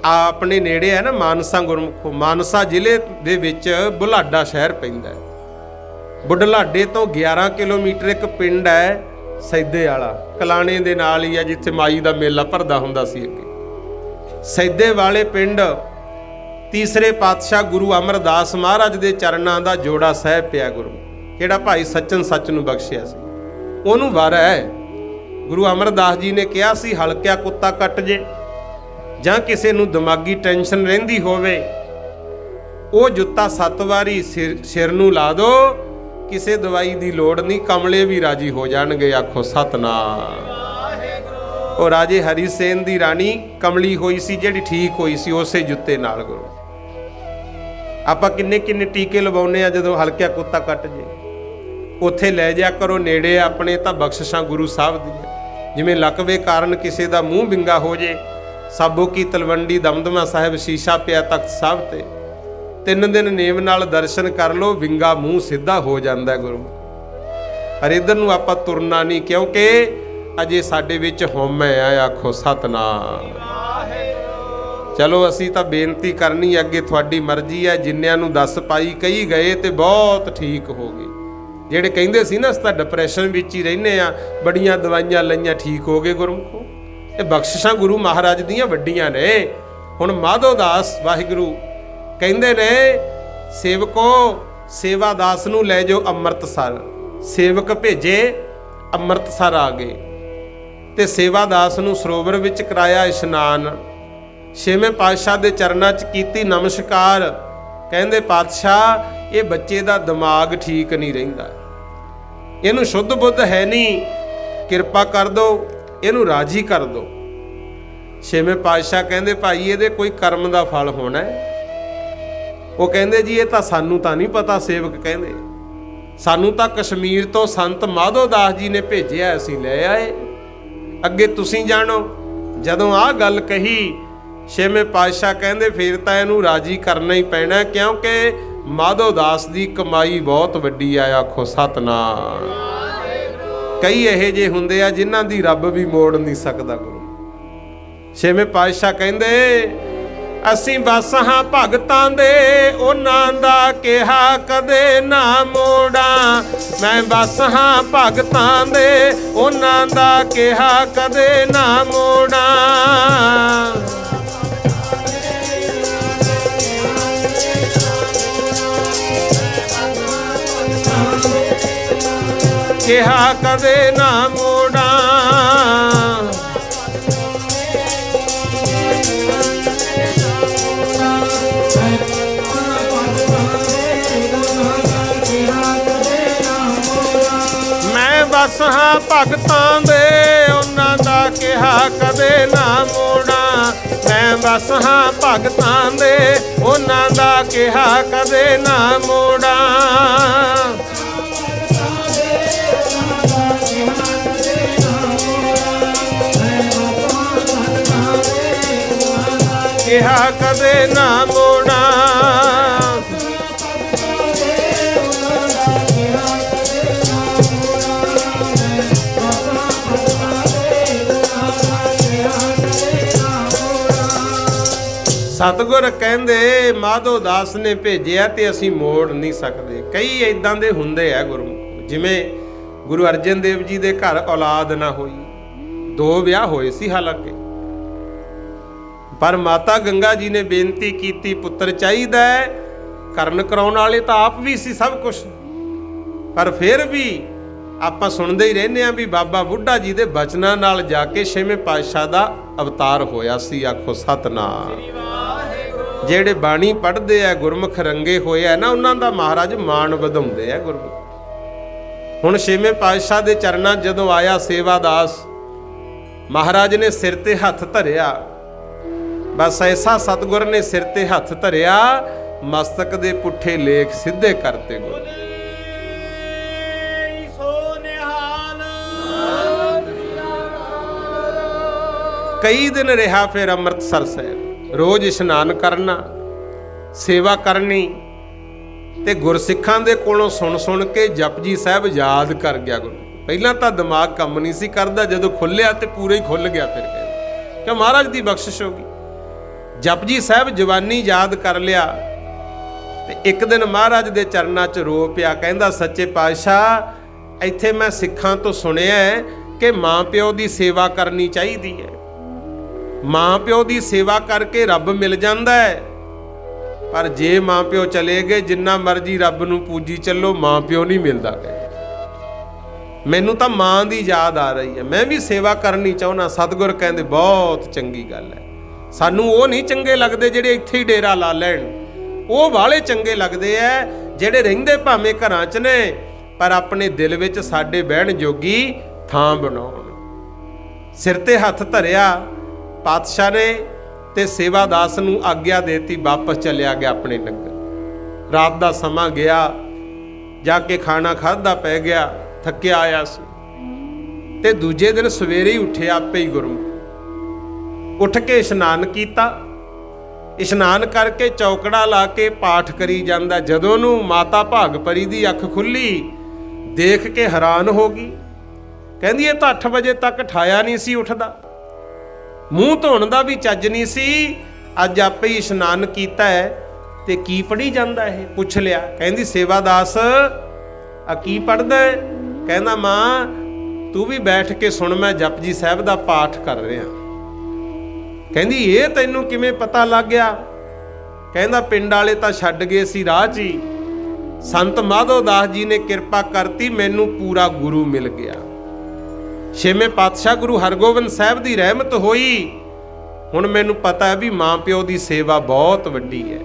अपने नेड़े है ना मानसा गुरमुखो, मानसा जिले दे विच बुढ़लाडा शहर पैंदा है। बुढ़लाडे तो 11 किलोमीटर एक पिंड है सैदे वाला, कलाणे दे नाल ही है जिथे माई दा मेला भरदा हुंदा सी अगे। सैदे वाले पिंड तीसरे पातशाह गुरु अमरदास महाराज दे चरणां दा जोड़ा सहब पिया गुरु, किहड़ा भाई सच्चन सच नूं बख्शिया सी, ओनूं वार है। गुरु अमरदास जी ने कहा सी हलकिया कुत्ता कट जे जां किसे नूं दिमागी टेंशन रहिंदी होवे, ओ जुत्ता 7 वारी सिर नूं ला दो, किसे दवाई दी लोड़ नहीं, कमले भी राजी हो जाणगे। आखो सतनाम। और राजे हरि सेन दी रानी कमली होई सी, जिहड़ी ठीक होई सी उसे जुत्ते नाल। गुरु आपां किन्ने किन्ने टीके लवाउने आ जदों हलकिया कुत्ता कट जे, उत्थे लै जा करो नेड़े अपने, तां बख्शिशां गुरु साहब दी। जिवें लकवे कारण किसे दा मूँह विंगा हो जे, साबो की तलवंडी दमदमा साहिब शीशा पिया तख्त साहब ते, 3 दिन नेम नाल दर्शन कर लो, विंगा मूँह सीधा हो जांदा गुरु। पर इधर नूं आपां तुरना नहीं, क्योंकि अजे साडे विच होमे आ। आखो सतनाम। चलो असी तां बेनती करनी अगे तुहाडी मर्जी है। जिन्नियां नूं दस पाई कई गए तो बहुत ठीक हो गए, जिहड़े कहिंदे सी ना असीं तां डिप्रैशन विच ही रहिंदे आ, बड़ियां दवाइयां लईआं ठीक हो गए। गुरमुखो ये बख्शिशां गुरु महाराज दीआं वड्डियां ने। हुण माधो दास वाहिगुरू कहिंदे ने, सेवको सेवा दास नूं लै जाओ अमृतसर। सेवक भेजे अमृतसर आ गए ते सेवा दास नूं सरोवर विच कराया इशनान। 6वें पातशाह दे चरनां च कीती नमस्कार। कहंदे पातशाह ये बच्चे दा दिमाग ठीक नहीं रहिंदा, इहनूं शुद्ध बुद्ध है नहीं, किरपा कर दो, इहनूं राजी कर दो। 6वें पातशाह कहंदे भाई इहदे कोई कर्म दा फल होना है। वो कहंदे जी ये तां सानूं तां नहीं पता। सेवक कहंदे सानूं तां कश्मीर तो संत माधो दास जी ने भेजिया, असीं लै आए, अगे तुसीं जाणो। जदों आ गल कही 6वें पातशाह कहंदे फिर तां इहनूं राजी करना ही पैना, क्योंकि माधो दास दी कमाई बहुत वड्डी आ। आखो सतनाम। कई इहे जे हुंदे आ जिन्हां दी रब भी मोड़ नहीं सकदा गुरु। 6वें पातशाह कहंदे असीं बस हाँ भगतां दे, उन्हां दा किहा कदे ना मोड़ा। मैं बस हाँ भगतां दे, उन्हां दा किहा कदे ना मोड़ा। किहा कदे ना मोड़ा। बस हाँ भगतां दे, उन्हां दा किहा कदे ना मोड़ा। मैं बस हाँ भगतां दे, उन्हां दा किहा कदे ना मोड़ा। किहा कदे ना मोड़ा। सतगुर कहंदे माधो दास ने भेजिया ते असीं मोड़ नहीं सकते। कई इदां दे हुंदे आ गुरमुख, जिवें गुरु अर्जन देव जी दे घर औलाद ना होई, 2 विआह होए सी हालांकि, पर माता गंगा जी ने बेनती कीती पुत्र चाहिदा है। करन कराउण वाले तां आप भी सी सब कुछ, पर फिर भी आपां सुणदे ही रहने आ भी बाबा बुढ़ा जी दे बचनां नाल जाके 6वें पातशाह दा अवतार होया सी। आखो सतनाम। ਜਿਹੜੇ ਬਾਣੀ ਪੜ੍ਹਦੇ ਆ ਗੁਰਮੁਖ ਰੰਗੇ ਹੋਏ ਆ ਨਾ, ਉਹਨਾਂ ਦਾ ਮਹਾਰਾਜ ਮਾਣ ਵਧਾਉਂਦੇ ਆ ਗੁਰਮੁਖ। ਹੁਣ 6ਵੇਂ ਪਾਤਸ਼ਾਹ ਦੇ ਚਰਨਾਂ ਜਦੋਂ ਆਇਆ ਸੇਵਾਦਾਸ, ਮਹਾਰਾਜ ਨੇ ਸਿਰ ਤੇ ਹੱਥ ਧਰਿਆ। ਬਸ ਐਸਾ ਸਤਿਗੁਰ ਨੇ ਸਿਰ ਤੇ ਹੱਥ ਧਰਿਆ, ਮਸਤਕ ਦੇ ਪੁੱਠੇ ਲੇਖ ਸਿੱਧੇ ਕਰਤੇ ਗੁਰੂ। ਕਈ ਦਿਨ ਰਿਹਾ ਫਿਰ ਅੰਮ੍ਰਿਤਸਰ ਸਾਹਿਬ। रोज इशनान करना, सेवा करनी, ते गुरसिखां दे कोलों सुन सुन के जपजी साहब याद कर गया गुरु। पहला तो दिमाग काम नहीं सी करदा, जदों खुलिया तो पूरा ही खुल गया। फिर कहते कि महाराज की बख्शिश हो गई। जपजी साहब जवानी याद कर लिया। ते एक दिन महाराज दे चरनां च रो पिया, कहंदा सच्चे पातशाह इत्थे मैं सिखां तो सुनिया कि माँ प्यो की सेवा करनी चाहिए है, माँ प्यो की सेवा करके रब मिल जाता है। पर जे माँ प्यो चले गए, जिन्ना मर्जी रब नूं पूजी चलो, माँ प्यो नहीं मिलता। मैनू तो माँ की याद आ रही है, मैं भी सेवा करनी चाहना। सतगुर कहते बहुत चंगी गल है। सानू वो नहीं चंगे लगते जेड़े इत्थे ही डेरा ला लैण, वो वाले चंगे लगते है जेड़े रहिंदे भावें घरां च ने, पर अपने दिल विच साडे बहण जोगी थां बनाउण। सिर ते हथ धरिया पातशाह ने ते सेवादास नूं आग्या देती, वापस चलिया गया अपने नगर। रात का समा गया, जाके खाना खाधा पै गया, थकिया आया सी। ते दूजे दिन सवेरे ही उठे आपे ही गुरमुख उठ के इशनान किया। इशनान करके चौकड़ा ला के पाठ करी जांदा। जदों नूं माता भागपरी दी अख खुली, देख के हैरान हो गई। कहंदी ये तो 8 बजे तक ठाया नहीं सी उठदा, मूँह धोण दा भी चज नहीं सी, अज आपे ही इशनान कीता है ते की पढ़ी जांदा है। पुछ लिया, कहंदी सेवादास आ की पढ़दा है? कहंदा मां तू भी बैठ के सुन, मैं जपजी साहब दा पाठ कर रहा। कहंदी ये तैनूं किवें पता लग गया? कहंदा पिंड वाले तां छड्ड गए सी राह च ही, संत माधो दास जी ने किरपा करती, मैनूं पूरा गुरु मिल गया। छेवें पातशाह गुरु हरगोबिंद साहब की रहमत होई। हुण मैनूं पता है भी माँ प्यो की सेवा बहुत वड्डी है।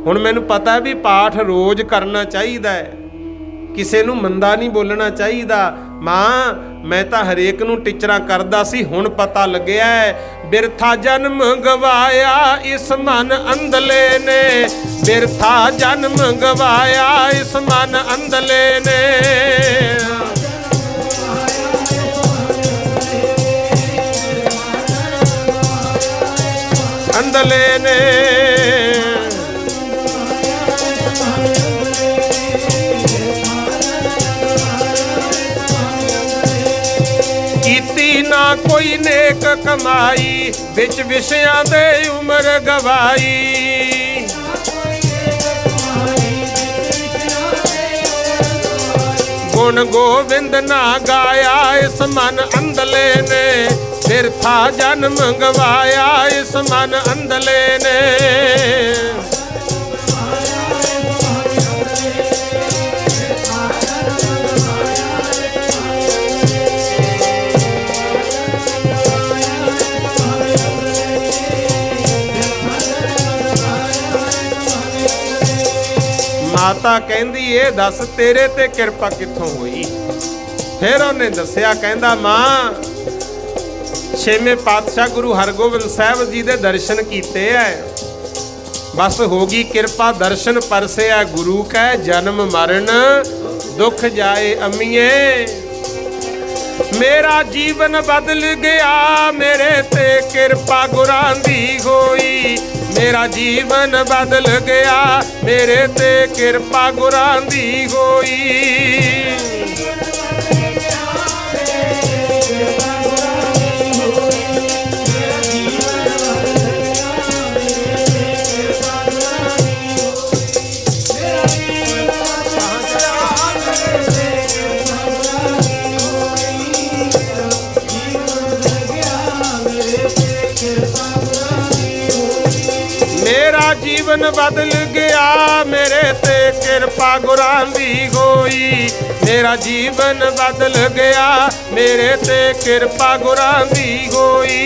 हुण मैनूं पता है भी पाठ रोज़ करना चाहिए है, किसी नूं मंदा नहीं बोलना चाहिए। माँ मैं तो हरेक नूं टिचरां करदा सी, हुण पता लग्या है बिरथा जन्म गवाया इस मन अंधले ने, बिरथा जन्म गवाया इस मन अंधले ने। अंधले ने कीती ना कोई नेक कमाई, बिच विषयां दे उम्र गवाई। गुण गोविंद ना गाया इस मन अंधले ने, बिरथा जन्म गवाया इस मन अंधले ने। माता कहंदी ये दस तेरे ते किरपा कित्थों होई? फिर उन्हें दस्सिया, कहंदा मां छेवें पातशाह गुरु हरगोबिंद साहब जी दे दर्शन कीते है, बस होगी कृपा दर्शन परसे है गुरु कै, जन्म मरण दुख जाए अमीए। मेरा जीवन बदल गया मेरे ते कृपा गुरां दी होई, मेरा जीवन बदल गया मेरे ते कृपा गुरां दी होई। जीवन बदल गया मेरे ते कृपा गुरां दी होई, मेरा जीवन बदल गया मेरे ते कृपा गुरां दी होई।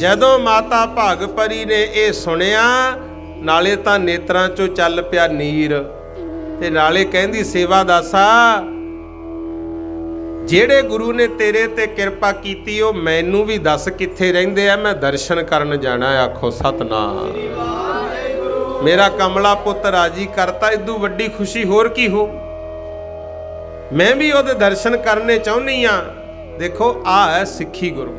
जदों माता भागपरी ने यह सुनिया, नाले तां नेत्रां चों चल पिया नीर, ते नाले कहंदी सेवा दासा ਜਿਹੜੇ ਗੁਰੂ ਨੇ ਤੇਰੇ ਤੇ ਕਿਰਪਾ ਕੀਤੀ ਉਹ ਮੈਨੂੰ ਵੀ ਦੱਸ ਕਿੱਥੇ ਰਹਿੰਦੇ ਆ, ਮੈਂ ਦਰਸ਼ਨ ਕਰਨ ਜਾਣਾ। ਆਖੋ ਸਤਨਾਮ। ਮੇਰਾ ਕਮਲਾ ਪੁੱਤ ਰਾਜੀ ਕਰਤਾ, ਇਦੋਂ ਵੱਡੀ ਖੁਸ਼ੀ ਹੋਰ ਕੀ ਹੋ। ਮੈਂ ਵੀ ਉਹਦੇ ਦਰਸ਼ਨ ਕਰਨੇ ਚਾਹੁੰਦੀ ਆ। ਦੇਖੋ ਆ ਹੈ ਸਿੱਖੀ ਗੁਰੂ।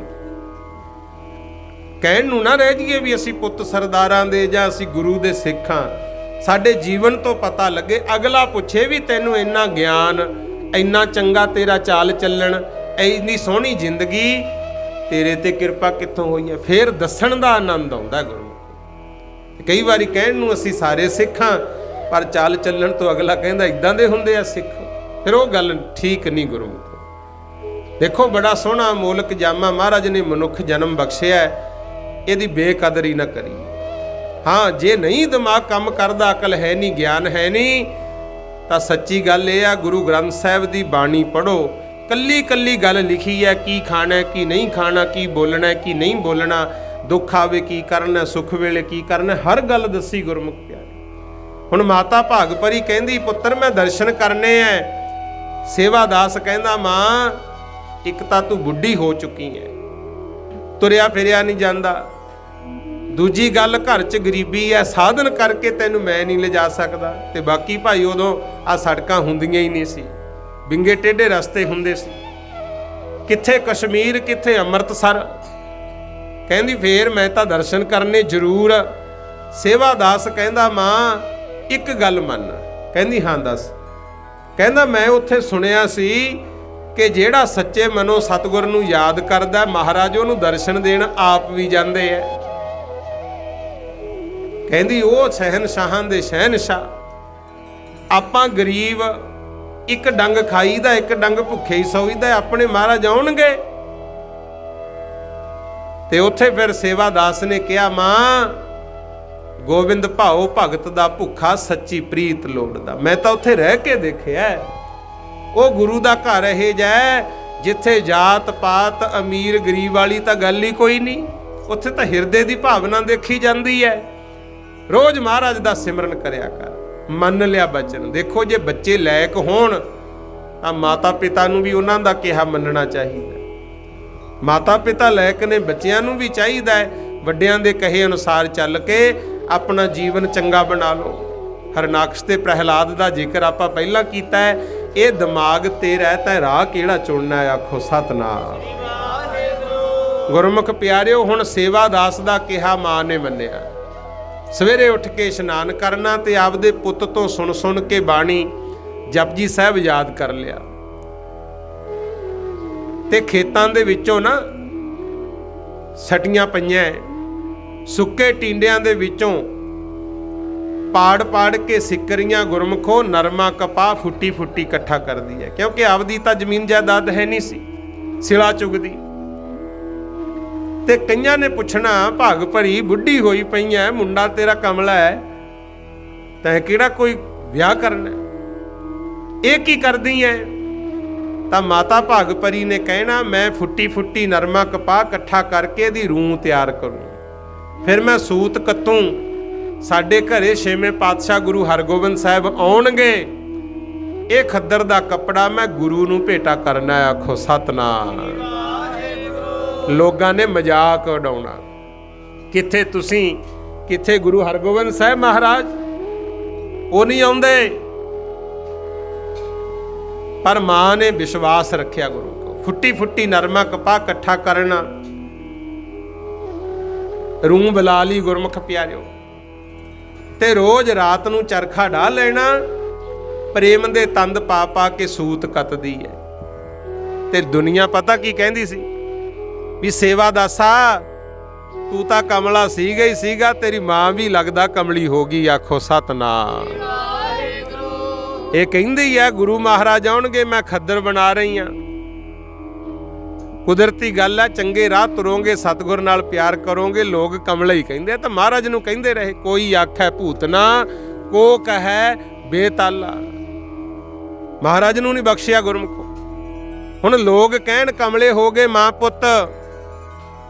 ਕਹਿਣ ਨੂੰ ਨਾ ਰਹਿ ਜਾਈਏ ਵੀ ਅਸੀਂ ਪੁੱਤ ਸਰਦਾਰਾਂ ਦੇ ਜਾਂ ਅਸੀਂ ਗੁਰੂ ਦੇ ਸਿੱਖ ਹਾਂ। ਸਾਡੇ ਜੀਵਨ ਤੋਂ ਪਤਾ ਲੱਗੇ। ਅਗਲਾ ਪੁੱਛੇ ਵੀ ਤੈਨੂੰ ਇੰਨਾ ਗਿਆਨ, ਇੰਨਾ ਚੰਗਾ ਤੇਰਾ ਚਾਲ ਚੱਲਣ, ਇੰਨੀ ਸੋਹਣੀ ਜ਼ਿੰਦਗੀ, ਤੇਰੇ ਤੇ ਕਿਰਪਾ ਕਿੱਥੋਂ ਹੋਈ ਹੈ। ਫਿਰ ਦੱਸਣ ਦਾ ਆਨੰਦ ਆਉਂਦਾ ਗੁਰੂ। ਕਈ ਵਾਰੀ ਕਹਿਣ ਨੂੰ ਅਸੀਂ ਸਾਰੇ ਸਿੱਖ ਹਾਂ, ਪਰ ਚਾਲ ਚੱਲਣ ਤੋਂ ਅਗਲਾ ਕਹਿੰਦਾ ਇਦਾਂ ਦੇ ਹੁੰਦੇ ਆ ਸਿੱਖ। ਫਿਰ ਉਹ ਗੱਲ ਠੀਕ ਨਹੀਂ ਗੁਰੂ। ਦੇਖੋ ਬੜਾ ਸੋਹਣਾ ਅਮੋਲਕ ਜਾਮਾ ਮਹਾਰਾਜ ਨੇ ਮਨੁੱਖ ਜਨਮ ਬਖਸ਼ਿਆ, ਇਹਦੀ ਬੇਕਦਰੀ ਨਾ ਕਰੀ। ਹਾਂ ਜੇ ਨਹੀਂ ਦਿਮਾਗ ਕੰਮ ਕਰਦਾ, ਅਕਲ ਹੈ ਨਹੀਂ, ਗਿਆਨ ਹੈ ਨਹੀਂ, ਤਾਂ ਸੱਚੀ ਗੱਲ ਇਹ ਆ ਗੁਰੂ ਗ੍ਰੰਥ ਸਾਹਿਬ ਦੀ ਬਾਣੀ ਪੜ੍ਹੋ। ਕੱਲੀ ਕੱਲੀ ਗੱਲ ਲਿਖੀ ਹੈ, ਕੀ ਖਾਣਾ ਕੀ ਨਹੀਂ ਖਾਣਾ, ਕੀ ਬੋਲਣਾ ਕੀ ਨਹੀਂ ਬੋਲਣਾ, ਦੁੱਖ ਆਵੇ ਕੀ ਕਰਨਾ, ਸੁੱਖ ਵੇਲੇ ਕੀ ਕਰਨਾ, ਹਰ ਗੱਲ ਦੱਸੀ ਗੁਰਮੁਖ ਪਿਆਰੇ। ਹੁਣ ਮਾਤਾ ਭਾਗਪਰੀ ਕਹਿੰਦੀ ਪੁੱਤਰ ਮੈਂ ਦਰਸ਼ਨ ਕਰਨੇ ਐ। ਸੇਵਾਦਾਸ ਕਹਿੰਦਾ ਮਾਂ ਇੱਕ ਤਾਂ ਤੂੰ ਬੁੱਢੀ ਹੋ ਚੁੱਕੀ ਐ, ਤੁਰਿਆ ਫਿਰਿਆ ਨਹੀਂ ਜਾਂਦਾ। ਦੂਜੀ ਗੱਲ ਘਰ 'ਚ ਗਰੀਬੀ ਐ, ਸਾਧਨ ਕਰਕੇ ਤੈਨੂੰ ਮੈਂ ਨਹੀਂ ਲਿਜਾ ਸਕਦਾ। ਤੇ ਬਾਕੀ ਭਾਈ ਉਦੋਂ ਆ ਸੜਕਾਂ ਹੁੰਦੀਆਂ ਹੀ ਨਹੀਂ ਸੀ, ਵਿੰਗੇ ਟੇਢੇ ਰਸਤੇ ਹੁੰਦੇ ਸੀ। ਕਿੱਥੇ ਕਸ਼ਮੀਰ, ਕਿੱਥੇ ਅੰਮ੍ਰਿਤਸਰ। ਕਹਿੰਦੀ ਫੇਰ ਮੈਂ ਤਾਂ ਦਰਸ਼ਨ ਕਰਨੇ ਜ਼ਰੂਰ। ਸੇਵਾਦਾਸ ਕਹਿੰਦਾ ਮਾਂ ਇੱਕ ਗੱਲ ਮੰਨ। ਕਹਿੰਦੀ ਹਾਂ ਦੱਸ। ਕਹਿੰਦਾ ਮੈਂ ਉੱਥੇ ਸੁਣਿਆ ਸੀ ਕਿ ਜਿਹੜਾ ਸੱਚੇ ਮਨੋਂ ਸਤਿਗੁਰ ਨੂੰ ਯਾਦ ਕਰਦਾ, ਮਹਾਰਾਜ ਉਹਨੂੰ ਦਰਸ਼ਨ ਦੇਣ ਆਪ ਵੀ ਜਾਂਦੇ ਐ। ਕਹਿੰਦੀ ਉਹ ਸ਼ਹਿਨਸ਼ਾਹਾਂ ਦੇ ਸ਼ਹਿਨਸ਼ਾਹ। ਆਪਾਂ ਗਰੀਬ ਇੱਕ ਡੰਗ ਖਾਈਦਾ, ਇੱਕ ਡੰਗ ਭੁੱਖੇ ਹੀ ਸੌਈਦਾ, ਆਪਣੇ ਮਹਾਰਾਜ ਆਉਣਗੇ। ਤੇ ਉੱਥੇ ਫਿਰ ਸੇਵਾਦਾਸ ਨੇ ਕਿਹਾ ਮਾਂ ਗੋਬਿੰਦ ਭਾਉ ਭਗਤ ਦਾ ਭੁੱਖਾ ਸੱਚੀ ਪ੍ਰੀਤ ਲੋੜਦਾ। ਮੈਂ ਤਾਂ ਉੱਥੇ ਰਹਿ ਕੇ ਦੇਖਿਆ, ਉਹ ਗੁਰੂ ਦਾ ਘਰ ਇਹ ਜੈ ਜਿੱਥੇ ਜਾਤ ਪਾਤ ਅਮੀਰ ਗਰੀਬ ਵਾਲੀ ਤਾਂ ਗੱਲ ਹੀ ਕੋਈ ਨਹੀਂ। ਉੱਥੇ ਤਾਂ ਹਿਰਦੇ ਦੀ ਭਾਵਨਾ ਦੇਖੀ ਜਾਂਦੀ ਹੈ। ਰੋਜ਼ ਮਹਾਰਾਜ ਦਾ ਸਿਮਰਨ ਕਰਿਆ ਕਰ। ਮੰਨ ਲਿਆ ਬਚਨ। ਦੇਖੋ ਜੇ ਬੱਚੇ ਲਾਇਕ ਹੋਣ ਤਾਂ ਮਾਤਾ ਪਿਤਾ ਨੂੰ ਵੀ ਉਹਨਾਂ ਦਾ ਕਿਹਾ ਮੰਨਣਾ ਚਾਹੀਦਾ। ਮਾਤਾ ਪਿਤਾ ਲਾਇਕ ਨੇ, ਬੱਚਿਆਂ ਨੂੰ ਵੀ ਚਾਹੀਦਾ ਹੈ ਵੱਡਿਆਂ ਦੇ ਕਹੇ ਅਨੁਸਾਰ ਚੱਲ ਕੇ ਆਪਣਾ ਜੀਵਨ ਚੰਗਾ ਬਣਾ ਲਓ। ਹਰਨਾਕਸ਼ ਤੇ ਪ੍ਰਹਿਲਾਦ ਦਾ ਜ਼ਿਕਰ ਆਪਾਂ ਪਹਿਲਾਂ ਕੀਤਾ ਹੈ। ਇਹ ਦਿਮਾਗ ਤੇਰਾ ਹੈ ਤਾਂ ਰਾਹ ਕਿਹੜਾ ਚੁਣਨਾ ਹੈ। ਆਖੋ ਸਤਨਾਮ। ਗੁਰਮੁਖ ਪਿਆਰਿਓ ਹੁਣ ਸੇਵਾਦਾਸ ਦਾ ਕਿਹਾ ਮਾਂ ਨੇ ਮੰਨਿਆ। ਸਵੇਰੇ ਉੱਠ ਕੇ ਇਸ਼ਨਾਨ ਕਰਨਾ ਤੇ ਆਪਦੇ ਪੁੱਤ ਤੋਂ ਸੁਣ ਸੁਣ ਕੇ ਬਾਣੀ ਜਪਜੀ ਸਾਹਿਬ ਯਾਦ ਕਰ ਲਿਆ। ਤੇ ਖੇਤਾਂ ਦੇ ਵਿੱਚੋਂ ਨਾ ਸਟੀਆਂ ਪਈਆਂ, ਸੁੱਕੇ ਟਿੰਡਿਆਂ ਦੇ ਵਿੱਚੋਂ ਪਾੜ ਪਾੜ ਕੇ ਸਿੱਕਰੀਆਂ ਗੁਰਮਖੋ ਨਰਮਾ ਕਪਾਹ ਫੁੱਟੀ ਫੁੱਟੀ ਇਕੱਠਾ ਕਰਦੀ ਹੈ। ਕਿਉਂਕਿ ਆਪਦੀ ਤਾਂ ਜ਼ਮੀਨ ਜਾਇਦਾਦ ਹੈ ਨਹੀਂ ਸੀ, ਸਿਲਾ ਚੁਗਦੀ। ਤੇ ਕਈਆਂ ਨੇ ਪੁੱਛਣਾ ਭਾਗ ਭਰੀ ਬੁੱਢੀ ਹੋਈ ਪਈ ਐ, ਮੁੰਡਾ ਤੇਰਾ ਕਮਲਾ ਹੈ, ਤੈਂ ਕਿਹੜਾ ਕੋਈ ਵਿਆਹ ਕਰਨਾ, ਇਹ ਕੀ ਕਰਦੀ ਐ? ਤਾਂ ਮਾਤਾ ਭਾਗ ਭਰੀ ਨੇ ਕਹਿਣਾ ਮੈਂ ਫੁੱਟੀ ਫੁੱਟੀ ਨਰਮਾ ਕਪਾਹ ਇਕੱਠਾ ਕਰਕੇ ਇਹਦੀ ਰੂੰ ਤਿਆਰ ਕਰੂੰ, ਫਿਰ ਮੈਂ ਸੂਤ ਕੱਤੂੰ। ਸਾਡੇ ਘਰੇ ਛੇਵੇਂ ਪਾਤਸ਼ਾਹ ਗੁਰੂ ਹਰਗੋਬਿੰਦ ਸਾਹਿਬ ਆਉਣਗੇ, ਇਹ ਖੱਦਰ ਦਾ ਕੱਪੜਾ ਮੈਂ ਗੁਰੂ ਨੂੰ ਭੇਟਾ ਕਰਨਾ। ਆਖੋ ਸਤਨਾਮ। ਲੋਕਾਂ ਨੇ ਮਜ਼ਾਕ ਉਡਾਉਣਾ, ਕਿੱਥੇ ਤੁਸੀਂ, ਕਿੱਥੇ ਗੁਰੂ ਹਰਗੋਬਿੰਦ ਸਾਹਿਬ ਮਹਾਰਾਜ, ਉਹ ਨਹੀਂ ਆਉਂਦੇ। ਪਰ ਮਾਂ ਨੇ ਵਿਸ਼ਵਾਸ ਰੱਖਿਆ ਗੁਰੂ ਕੋ। ਫੁੱਟੀ ਫੁੱਟੀ ਨਰਮਾ ਕਪਾਹ ਇਕੱਠਾ ਕਰਨਾ, ਰੂੰ ਬੁਲਾ ਲਈ ਗੁਰਮੁਖ ਪਿਆਰਿਓ। ਤੇ ਰੋਜ਼ ਰਾਤ ਨੂੰ ਚਰਖਾ ਢਾ ਲੈਣਾ, ਪ੍ਰੇਮ ਦੇ ਤੰਦ ਪਾ ਪਾ ਕੇ ਸੂਤ ਕੱਤਦੀ ਹੈ। ਤੇ ਦੁਨੀਆ ਪਤਾ ਕੀ ਕਹਿੰਦੀ ਸੀ ਵੀ ਸੇਵਾਦਾਸਾ ਤੂੰ ਤਾਂ ਕਮਲਾ ਸੀਗਾ ਹੀ ਸੀਗਾ, ਤੇਰੀ ਮਾਂ ਵੀ ਲੱਗਦਾ ਕਮਲੀ ਹੋ ਗਈ। ਆਖੋ ਸਤਨਾਮ। ਇਹ ਕਹਿੰਦੀ ਹੈ ਗੁਰੂ ਮਹਾਰਾਜ ਆਉਣਗੇ, ਮੈਂ ਖੱਦਰ ਬਣਾ ਰਹੀ ਹਾਂ। ਕੁਦਰਤੀ ਗੱਲ ਹੈ, ਚੰਗੇ ਰਾਹ ਤੁਰੋਗੇ, ਸਤਿਗੁਰ ਨਾਲ ਪਿਆਰ ਕਰੋਗੇ, ਲੋਕ ਕਮਲਾ ਹੀ ਕਹਿੰਦੇ। ਤਾਂ ਮਹਾਰਾਜ ਨੂੰ ਕਹਿੰਦੇ ਰਹੇ, ਕੋਈ ਆਖੈ ਭੂਤਨਾ ਕੋ ਕਹੈ ਬੇਤਾਲਾ। ਮਹਾਰਾਜ ਨੂੰ ਨਹੀਂ ਬਖਸ਼ਿਆ ਗੁਰਮੁਖੋ। ਹੁਣ ਲੋਕ ਕਹਿਣ ਕਮਲੇ ਹੋ ਗਏ ਮਾਂ ਪੁੱਤ।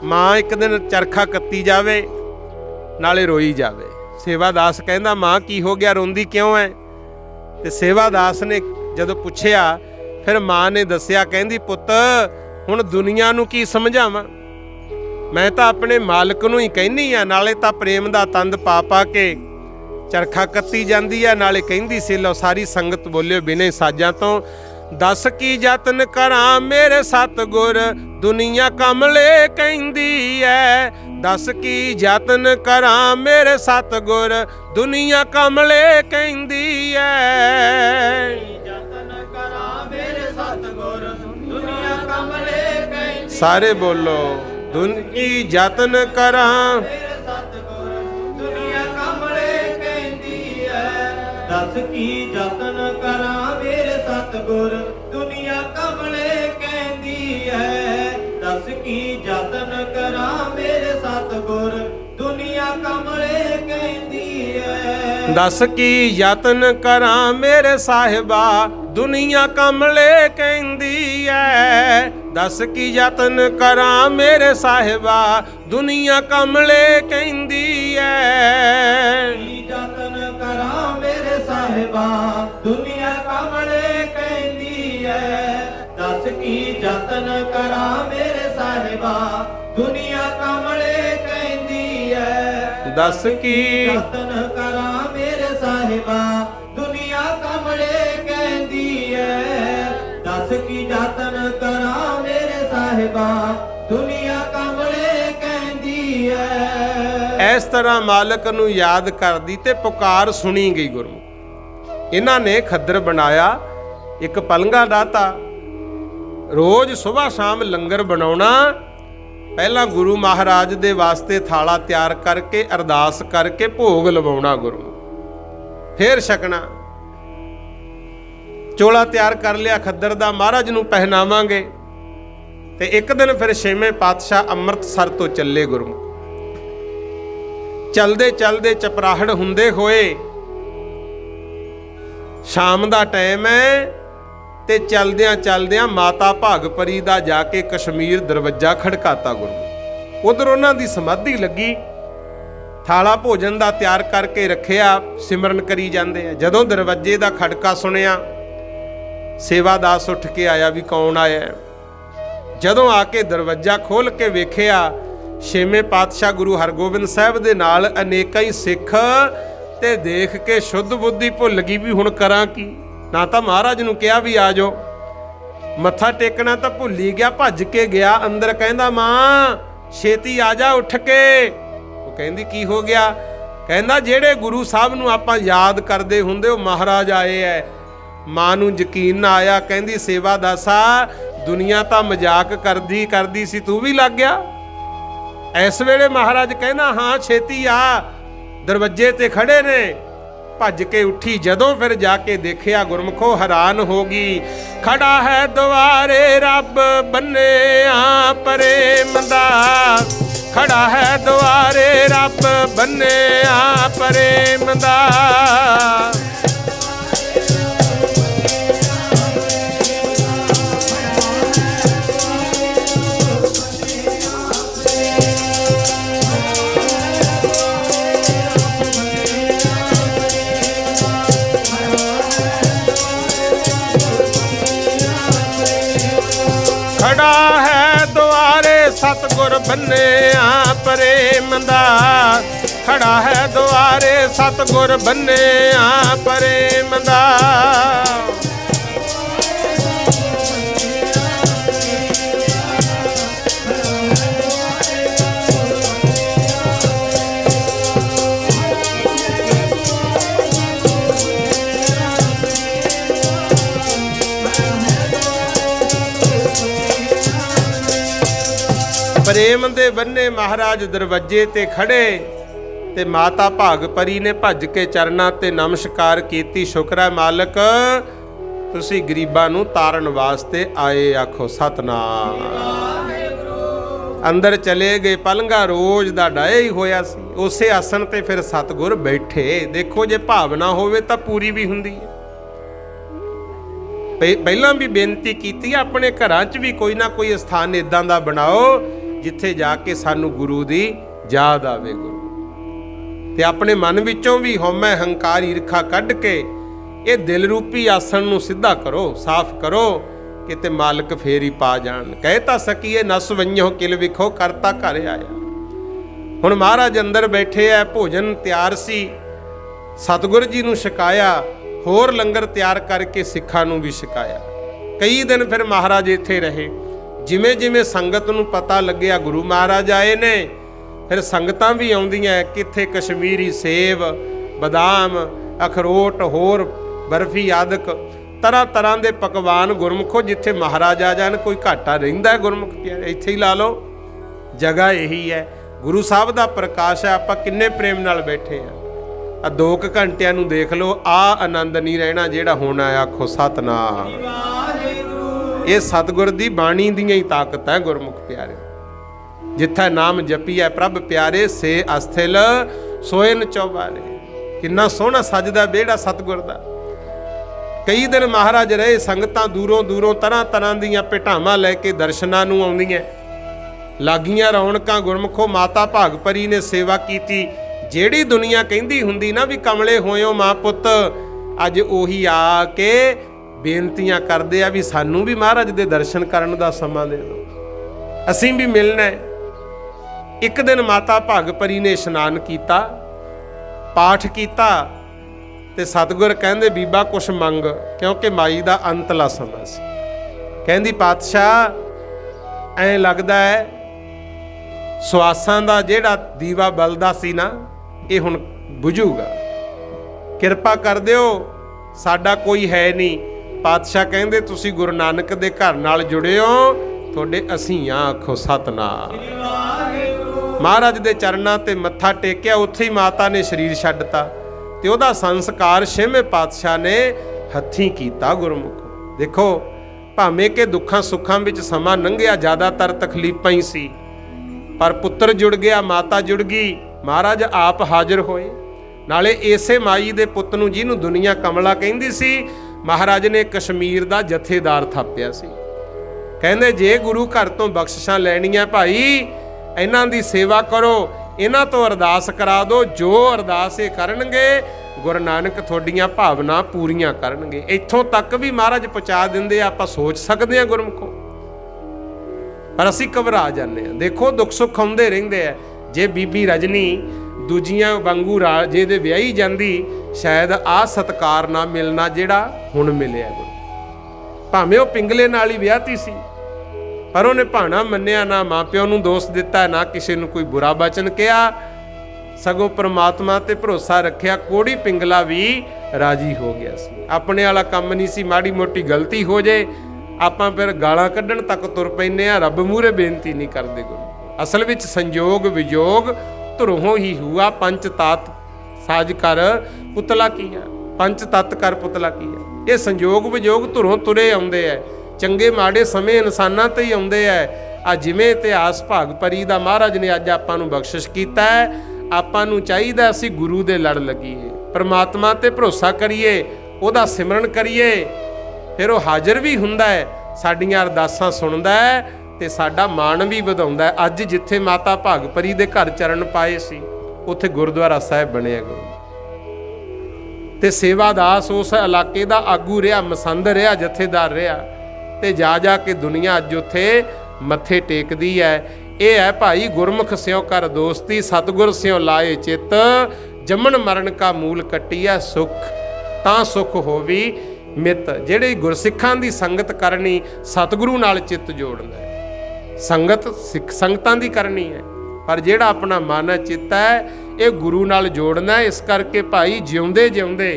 ਮਾਂ ਇੱਕ ਦਿਨ ਚਰਖਾ ਕੱਤੀ ਜਾਵੇ ਨਾਲੇ ਰੋਈ ਜਾਵੇ। ਸੇਵਾਦਾਸ ਕਹਿੰਦਾ ਮਾਂ ਕੀ ਹੋ ਗਿਆ, ਰੋਂਦੀ ਕਿਉਂ ਹੈ? ਤੇ ਸੇਵਾਦਾਸ ਨੇ ਜਦੋਂ ਪੁੱਛਿਆ ਫਿਰ ਮਾਂ ਨੇ ਦੱਸਿਆ, ਕਹਿੰਦੀ ਪੁੱਤ ਹੁਣ ਦੁਨੀਆ ਨੂੰ ਕੀ ਸਮਝਾਵਾਂ, ਮੈਂ ਤਾਂ ਆਪਣੇ ਮਾਲਕ ਨੂੰ ਹੀ ਕਹਿੰਦੀ ਆ। ਨਾਲੇ ਤਾਂ ਪ੍ਰੇਮ ਦਾ ਤੰਦ ਪਾ ਪਾ ਕੇ ਚਰਖਾ ਕੱਤੀ ਜਾਂਦੀ ਆ, ਨਾਲੇ ਕਹਿੰਦੀ ਸੀ, ਲਓ ਸਾਰੀ ਸੰਗਤ ਬੋਲਿਓ ਬਿਨੇ ਸਾਜਾਂ ਤੋਂ, ਦੱਸ ਕੀ ਯਤਨ ਕਰਾਂ ਮੇਰੇ ਸਤਿਗੁਰ ਦੁਨੀਆ ਕਮਲੇ ਕਹਿੰਦੀ ਐ। ਦੱਸ ਕੀ ਯਤਨ ਕਰਾਂ ਮੇਰੇ ਸਤਿਗੁਰ ਦੁਨੀਆ ਕਮਲੇ ਕਹਿੰਦੀ ਐ। ਯਤਨ ਕਰਾਂ ਮੇਰੇ ਸਤਿਗੁਰ ਦੁਨੀਆ ਕਮਲੇ ਕਹਿੰਦੀ। ਸਾਰੇ ਬੋਲੋ, ਕੀ ਯਤਨ ਕਰਾਂ ਮੇਰੇ ਸਤਿਗੁਰ ਦੁਨੀਆ ਕਮਲੇ ਕਹਿੰਦੀ ਐ। ਦੱਸ ਕੀ ਯਤਨ ਕਰਾਂ ਮੇਰੇ ਸਤਿਗੁਰ ਦੁਨੀਆ ਕਮਲੇ ਕਹਿੰਦੀ ਐ। ਦੱਸ ਕੀ ਯਤਨ ਕਰਾਂ ਮੇਰੇ ਸਤਿਗੁਰ ਦੁਨੀਆ ਕਮਲੇ ਕਹਿੰਦੀ ਐ। ਦੱਸ ਕੀ ਯਤਨ ਕਰਾਂ ਮੇਰੇ ਸਾਹਿਬਾ ਦੁਨੀਆ ਕਮਲੇ ਕਹਿੰਦੀ ਐ। ਦੱਸ ਕੀ ਯਤਨ ਕਰਾਂ ਮੇਰੇ ਸਾਹਿਬਾ ਦੁਨੀਆ ਕਮਲੇ ਕਹਿੰਦੀ ਐ। ਯਤਨ ਕਰਾਂ ਮੇਰੇ ਸਾਹਿਬਾ ਦੁਨੀਆ ਕਮਲੇ ਕਹਿੰਦੀ ਐ। ਦੱਸ ਕੀ ਯਤਨ ਕਰਾਂ ਮੇਰੇ ਸਾਹਿਬਾ ਦੁਨੀਆ ਕਮਲੇ ਕਹਿੰਦੀ ਐ। ਦੱਸ ਕੀ ਯਤਨ ਕਰਾਂ ਮੇਰੇ ਸਾਹਿਬਾ ਦੁਨੀਆ ਕਮਲੇ ਕਹਿੰਦੀ ਐ। ਦੱਸ ਕੀ ਯਤਨ ਕਰਾਂ ਮੇਰੇ ਸਾਹਿਬਾ ਦੁਨੀਆ ਕਮਲੇ ਕਹਿੰਦੀ ਐ। ਇਸ ਤਰ੍ਹਾਂ ਮਾਲਕ ਨੂੰ ਯਾਦ ਕਰਦੀ ਤੇ ਪੁਕਾਰ ਸੁਣੀ ਗਈ ਗੁਰਮੁਖ। ਇਹਨਾਂ ਨੇ ਖੱਦਰ ਬਣਾਇਆ, ਇੱਕ ਪਲੰਘਾ ਡਾਹਤਾ, ਰੋਜ਼ ਸੁਬਾਹ ਸ਼ਾਮ ਲੰਗਰ ਬਣਾਉਣਾ। ਪਹਿਲਾਂ ਗੁਰੂ ਮਹਾਰਾਜ ਦੇ ਵਾਸਤੇ ਥਾਲਾ ਤਿਆਰ ਕਰਕੇ ਅਰਦਾਸ ਕਰਕੇ ਭੋਗ ਲਵਾਉਣਾ ਗੁਰੂ, ਫੇਰ ਛਕਣਾ। ਚੋਲਾ ਤਿਆਰ ਕਰ ਲਿਆ ਖੱਦਰ ਦਾ, ਮਹਾਰਾਜ ਨੂੰ ਪਹਿਨਾਵਾਂਗੇ। ਤੇ ਇੱਕ ਦਿਨ ਫਿਰ ਛੇਵੇਂ ਪਾਤਸ਼ਾਹ ਅੰਮ੍ਰਿਤਸਰ ਤੋਂ ਚੱਲੇ ਗੁਰੂ। ਚਲਦੇ ਚਲਦੇ ਚਪਰਾਹੜ ਹੁੰਦੇ ਹੋਏ ਸ਼ਾਮ ਦਾ ਟਾਈਮ ਹੈ ਤੇ ਚਲਦਿਆਂ ਚਲਦਿਆਂ ਮਾਤਾ ਭਾਗਪਰੀ ਦਾ ਜਾ ਕੇ ਕਸ਼ਮੀਰ ਦਰਵਾਜ਼ਾ ਖੜਕਾਤਾ ਗੁਰੂ। ਉਧਰ ਉਹਨਾਂ ਦੀ ਸਮਾਧੀ ਲੱਗੀ, ਥਾਲਾ ਭੋਜਨ ਦਾ ਤਿਆਰ ਕਰਕੇ ਰੱਖਿਆ, ਸਿਮਰਨ ਕਰੀ ਜਾਂਦੇ ਆ। ਜਦੋਂ ਦਰਵਾਜ਼ੇ ਦਾ ਖੜਕਾ ਸੁਣਿਆ, ਸੇਵਾਦਾਸ ਉੱਠ ਕੇ ਆਇਆ ਵੀ ਕੌਣ ਆਇਆ। ਜਦੋਂ ਆ ਕੇ ਦਰਵਾਜ਼ਾ ਖੋਲ ਕੇ ਵੇਖਿਆ, ਛੇਵੇਂ ਪਾਤਸ਼ਾਹ ਗੁਰੂ ਹਰਗੋਬਿੰਦ ਸਾਹਿਬ ਦੇ ਨਾਲ ਅਨੇਕਾਂ ਹੀ ਸਿੱਖ, ਤੇ ਦੇਖ ਕੇ ਸ਼ੁੱਧ ਬੁੱਧੀ ਭੁੱਲ ਗਈ ਵੀ ਹੁਣ ਕਰਾਂ ਕੀ। ਨਾ ਤਾਂ ਮਹਾਰਾਜ ਨੂੰ ਕਿਹਾ ਵੀ ਆ ਜਾਓ, ਮੱਥਾ ਟੇਕਣਾ ਤਾਂ ਭੁੱਲ ਹੀ ਗਿਆ, ਭੱਜ ਕੇ ਗਿਆ ਅੰਦਰ, ਕਹਿੰਦਾ ਮਾਂ ਛੇਤੀ ਆ ਜਾ ਉੱਠ ਕੇ। ਉਹ ਕਹਿੰਦੀ ਕੀ ਹੋ ਗਿਆ? ਕਹਿੰਦਾ ਜਿਹੜੇ ਗੁਰੂ ਸਾਹਿਬ ਨੂੰ ਆਪਾਂ ਯਾਦ ਕਰਦੇ ਹੁੰਦੇ ਉਹ ਮਹਾਰਾਜ ਆਏ ਐ। ਮਾਂ ਨੂੰ ਯਕੀਨ ਨਾ ਆਇਆ, ਕਹਿੰਦੀ ਸੇਵਾਦਾਸਾ ਦੁਨੀਆ ਤਾਂ ਮਜ਼ਾਕ ਕਰਦੀ ਸੀ, ਤੂੰ ਵੀ ਲੱਗ ਗਿਆ। ਇਸ ਵੇਲੇ ਮਹਾਰਾਜ ਕਹਿੰਦਾ ਹਾਂ ਛੇਤੀ ਆ, ਦਰਵਾਜ਼ੇ ਤੇ ਖੜੇ ਨੇ। ਭੱਜ ਕੇ ਉੱਠੀ, ਜਦੋਂ ਫਿਰ ਜਾ ਕੇ ਦੇਖਿਆ ਗੁਰਮੁਖੋ ਹੈਰਾਨ ਹੋ ਗਈ। ਖੜਾ ਹੈ ਦੁਆਰੇ ਰੱਬ ਬੰਨਿਆ ਪ੍ਰੇਮ ਦਾ, ਖੜਾ ਹੈ ਦੁਆਰੇ ਰੱਬ ਬੰਨਿਆ ਪ੍ਰੇਮ ਦਾ। ਖੜਾ ਹੈ ਦੁਆਰੇ ਸਤਿਗੁਰ ਬੰਨਿਆ ਪ੍ਰੇਮ ਦਾ, ਖੜਾ ਹੈ ਦੁਆਰੇ ਸਤਿਗੁਰ ਬੰਨਿਆ ਪ੍ਰੇਮ ਦਾ। ਪ੍ਰੇਮ ਦੇ ਬੰਨੇ ਮਹਾਰਾਜ ਦਰਵਾਜ਼ੇ ਤੇ ਖੜੇ ਤੇ ਮਾਤਾ ਭਾਗਪਰੀ ਨੇ ਭੱਜ ਕੇ ਚਰਨਾਂ ਤੇ ਨਮਸਕਾਰ ਕੀਤੀ। ਸ਼ੁਕਰ ਹੈ ਮਾਲਕ ਤੁਸੀਂ ਗਰੀਬਾਂ ਨੂੰ ਤਾਰਨ ਵਾਸਤੇ ਆਏ, ਆਖੋ ਸਤਨਾਮ। ਅੰਦਰ ਚਲੇ ਗਏ, ਪਲੰਘਾ ਰੋਜ਼ ਦਾ ਡਾਇਆ ਹੀ ਹੋਇਆ ਸੀ। ਉਸੇ ਆਸਣ ਤੇ ਫਿਰ ਸਤਿਗੁਰ ਬੈਠੇ। ਦੇਖੋ ਜੇ ਭਾਵਨਾ ਹੋਵੇ ਤਾਂ ਪੂਰੀ ਵੀ ਹੁੰਦੀ ਹੈ। ਪਹਿਲਾਂ ਵੀ ਬੇਨਤੀ ਕੀਤੀ, ਆਪਣੇ ਘਰਾਂ 'ਚ ਵੀ ਕੋਈ ਨਾ ਕੋਈ ਸਥਾਨ ਇਦਾਂ ਦਾ ਬਣਾਓ ਜਿੱਥੇ ਜਾ ਕੇ ਸਾਨੂੰ ਗੁਰੂ ਦੀ ਯਾਦ ਆਵੇ। ਗੁਰੂ ਤੇ ਆਪਣੇ ਮਨ ਵਿੱਚੋਂ ਵੀ ਹਉਮੈ ਹੰਕਾਰ ਈਰਖਾ ਕੱਢ ਕੇ ये दिल रूपी आसन नूं सीधा करो, साफ करो, किते मालिक फेर ही पा जाण। कह तां सकीए नस वंजो किल विखो, करता घर आया। हुण महाराज अंदर बैठे है, भोजन तैयार सी, सतगुर जी नूं छकाया, होर लंगर तैयार करके सिखां नूं भी छकाया। कई दिन फिर महाराज इत्थे रहे। जिमें जिमें संगत नूं पता लग्या गुरु महाराज आए ने, फिर संगतां भी आउंदियां, कित्थे कश्मीरी सेब, बदाम, अखरोट, होर बर्फी आदਿਕ तरह तरह के पकवान गुरमुखो। जिथे महाराज आ जान कोई घाटा रहिंदा है गुरमुख प्यारे, इत्थे ही ला लो, जगह यही है, गुरु साहब का प्रकाश है। आपां किन्ने प्रेम नाल बैठे हैं। आ 2 घंटिਆਂ ਨੂੰ देख लो, आ आनंद नहीं रहना जिहड़ा होना है। आखो सतनाम। ये सतगुर दी बाणी दियां ही ताकत है गुरमुख प्यारे। जिथे नाम जपी है प्रभ प्यारे, से अस्थिल सोयन चौबारे। किन्ना सोहना सजदा बेड़ा सतगुर दा। कई दिन महाराज रहे, संगतां दूरों दूरों तरह तरह दीयां भेटावां लैके दर्शनां नूं आउंदियां। लागियां रौनकां गुरमुखो। माता भागपरी ने सेवा कीती। ਜਿਹੜੀ दुनिया कहती हुंदी ना भी कमले होयो मां पुत, अज उही आके बेनतियां करदे आ भी सानू भी महाराज दे दर्शन करन दा समां दे दो, असीं भी मिलना है। एक दिन माता भागपरी ने इशनान कीता, पाठ कीता, ते सतगुर कहंदे बीबा कुछ मंग, क्योंकि माई दा अंतला समा सी। कहंदी पातशाह ऐ लगदा है सवासां दा जिहड़ा दीवा बलदा सी ना, ये हुण बुझूगा, किरपा कर दिओ, साडा कोई है नहीं। पातशाह कहंदे तुसीं गुरु नानक दे घर नाल जुड़े हो, तुहाडे असीं आ। आखो सतनाम। महाराज दे चरनां ते मत्था टेकिया, उत्थे ही माता ने शरीर छड्डता ते उहदा संस्कार 6वें पातशाह ने हत्थीं कीता गुरमुख। देखो भावें कि दुखां सुखां विच समां लंघिया, ज़्यादातर तकलीफां ही सी, पर पुत्र जुड़ गया, माता जुड़ गई, महाराज आप हाजिर होए। नाले इसे माई दे पुत नूं जिहनूं दुनिया कमला कहंदी सी, महाराज ने कश्मीर दा जथेदार थापिया सी। कहंदे जे गुरु घर तो बख्शिशां लैणीआं भाई, इन्हां दी सेवा करो, इन्हां तो अरदास करा दो, जो अरदास ये करनगे गुरु नानक तुहाडीआं भावना पूरीआं करनगे। इत्थों तक भी महाराज पहुँचा दिंदे, आपां सोच सकदे हां गुरमुखो, पर असीं घबरा जाने। देखो दुख सुख आउंदे रहिंदे आ। जे बीबी रजनी दूजियां वांगू राजे दे विआही जांदी, शायद आ सत्कार ना मिलना जिहड़ा हुण मिलिआ। भावें वो पिंगले नाल ही विआहती सी, पर उहने भाणा मन्निआ, ना मां प्यो नूं दोष दिता, ना किसी नूं कोई बुरा वचन कहा, सगों परमात्मा ते भरोसा रखिआ। कोड़ी पिंगला भी राजी हो गया सी। अपने वाला काम नहीं सी, माड़ी मोटी गलती हो जाए आपां फिर गालां कड्ढण तक तुर पैंदे आ, रब मूहरे बेनती नहीं करदे गुरु। असल विच संयोग वियोग धुरों ही हुआ, पंच तात साज कर पुतला किया, पंच तत्त कर पुतला किया। ये संयोग वियोग धुरों तुरे आउंदे है, चंगे माड़े समय इंसानां ते ही आउंदे है। आ जिवें इतिहास भागपरी दा महाराज ने अज आपां नूं बख्शिश कीता है, आपां नूं चाहीदा असीं गुरु दे लड़ लगीए, परमात्मा ते भरोसा करिए, उहदा सिमरन करिए, फिर वो हाजिर भी हुंदा है, साडीआं अरदासां सुणदा है ते साडा मान भी वधाउंदा है। अज जिथे माता भागपरी दे घर चरण पाए सी, उत्थे गुरुद्वारा साहिब बणिआ गुरु ते सेवादास उस इलाके दा आगू रहा, मसंद रहा, जथेदार रहा, ते जा जा के दुनिया अज उत्थे मत्थे टेकदी है। ये है भाई गुरमुख स्यों कर दोस्ती, सतगुर स्यों लाए चित, जमन मरण का मूल कट्टिया सुख, तां सुख होवी मित। ਜਿਹੜੇ ਗੁਰਸਿੱਖਾਂ ਦੀ ਸੰਗਤ ਕਰਨੀ, सतगुरु नाल चित जोड़ना है। संगत संगतां दी करनी है, पर ਜਿਹੜਾ अपना मन है चित है, ये गुरु नाल जोड़ना है। इस करके भाई जिउंदे जिउंदे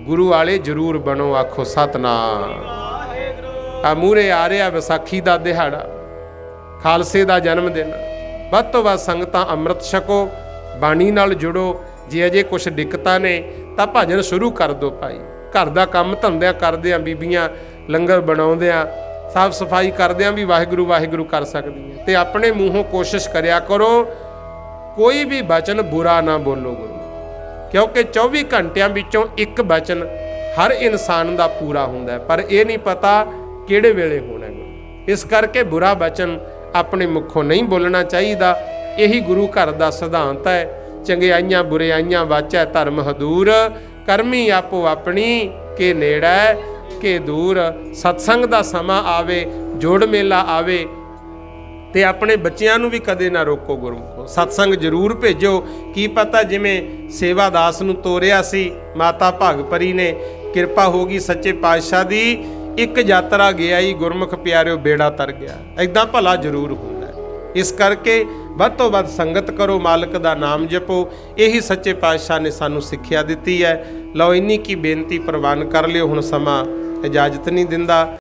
गुरु वाले जरूर बनो। आखो सतनाम। आ मूहरे आ रहा विसाखी का दिहाड़ा, खालसे का जन्म दिन। ਵੱਧ ਤੋਂ ਵੱਧ संगतां अमृत छको, बाणी नाल जुड़ो। जे अजे कुछ दिक्कतां ने तां भजन शुरू कर दो भाई। घर का काम धंधा करदिआं बीबियां लंगर बनाउंदिआं, साफ सफाई करदिआं भी वाहिगुरू वाहिगुरू कर सकदिआं। ते अपने मूहों कोशिश करिया करो कोई भी वचन बुरा ना बोलो गुरु, क्योंकि 24 घंटियां विचों एक वचन हर इंसान का पूरा हुंदा है, पर यह नहीं पता किहड़े वेले होना गुरु। इस करके बुरा वचन अपने मुखों नहीं बोलना चाहिए। यही गुरु घर का सिद्धांत है। चंगियाइयां बुरियाइयां वाचै धर्म हदूर, करमी आपो अपनी ਕਿ ਨੇੜੇ ਕਿ ਦੂਰ। ਸਤਸੰਗ ਦਾ ਸਮਾਂ ਆਵੇ, ਜੋੜ ਮੇਲਾ ਆਵੇ ਤੇ ਆਪਣੇ ਬੱਚਿਆਂ ਨੂੰ ਵੀ ਕਦੇ ਨਾ ਰੋਕੋ ਗੁਰਮੁਖੋ, ਸਤਸੰਗ ਜ਼ਰੂਰ ਭੇਜੋ। ਕੀ ਪਤਾ ਜਿਵੇਂ ਸੇਵਾਦਾਸ ਨੂੰ ਤੋਰਿਆ ਸੀ ਮਾਤਾ ਭਾਗਪਰੀ ਨੇ, ਕਿਰਪਾ ਹੋ ਗਈ ਸੱਚੇ ਪਾਤਸ਼ਾਹ ਦੀ, ਇੱਕ ਯਾਤਰਾ ਗਿਆ ਹੀ ਗੁਰਮੁਖ ਪਿਆਰਿਓ ਬੇੜਾ ਤਰ ਗਿਆ। ਇੱਦਾਂ ਭਲਾ ਜ਼ਰੂਰ ਹੁੰਦਾ। ਇਸ ਕਰਕੇ ਵੱਧ ਤੋਂ ਵੱਧ ਸੰਗਤ ਕਰੋ, ਮਾਲਕ ਦਾ ਨਾਮ ਜਪੋ। ਇਹੀ ਸੱਚੇ ਪਾਤਸ਼ਾਹ ਨੇ ਸਾਨੂੰ ਸਿੱਖਿਆ ਦਿੱਤੀ ਹੈ। ਲਓ ਇੰਨੀ ਕੀ ਬੇਨਤੀ ਪ੍ਰਵਾਨ ਕਰ ਲਿਓ, ਹੁਣ ਸਮਾਂ ਇਜਾਜ਼ਤ ਨਹੀਂ ਦਿੰਦਾ।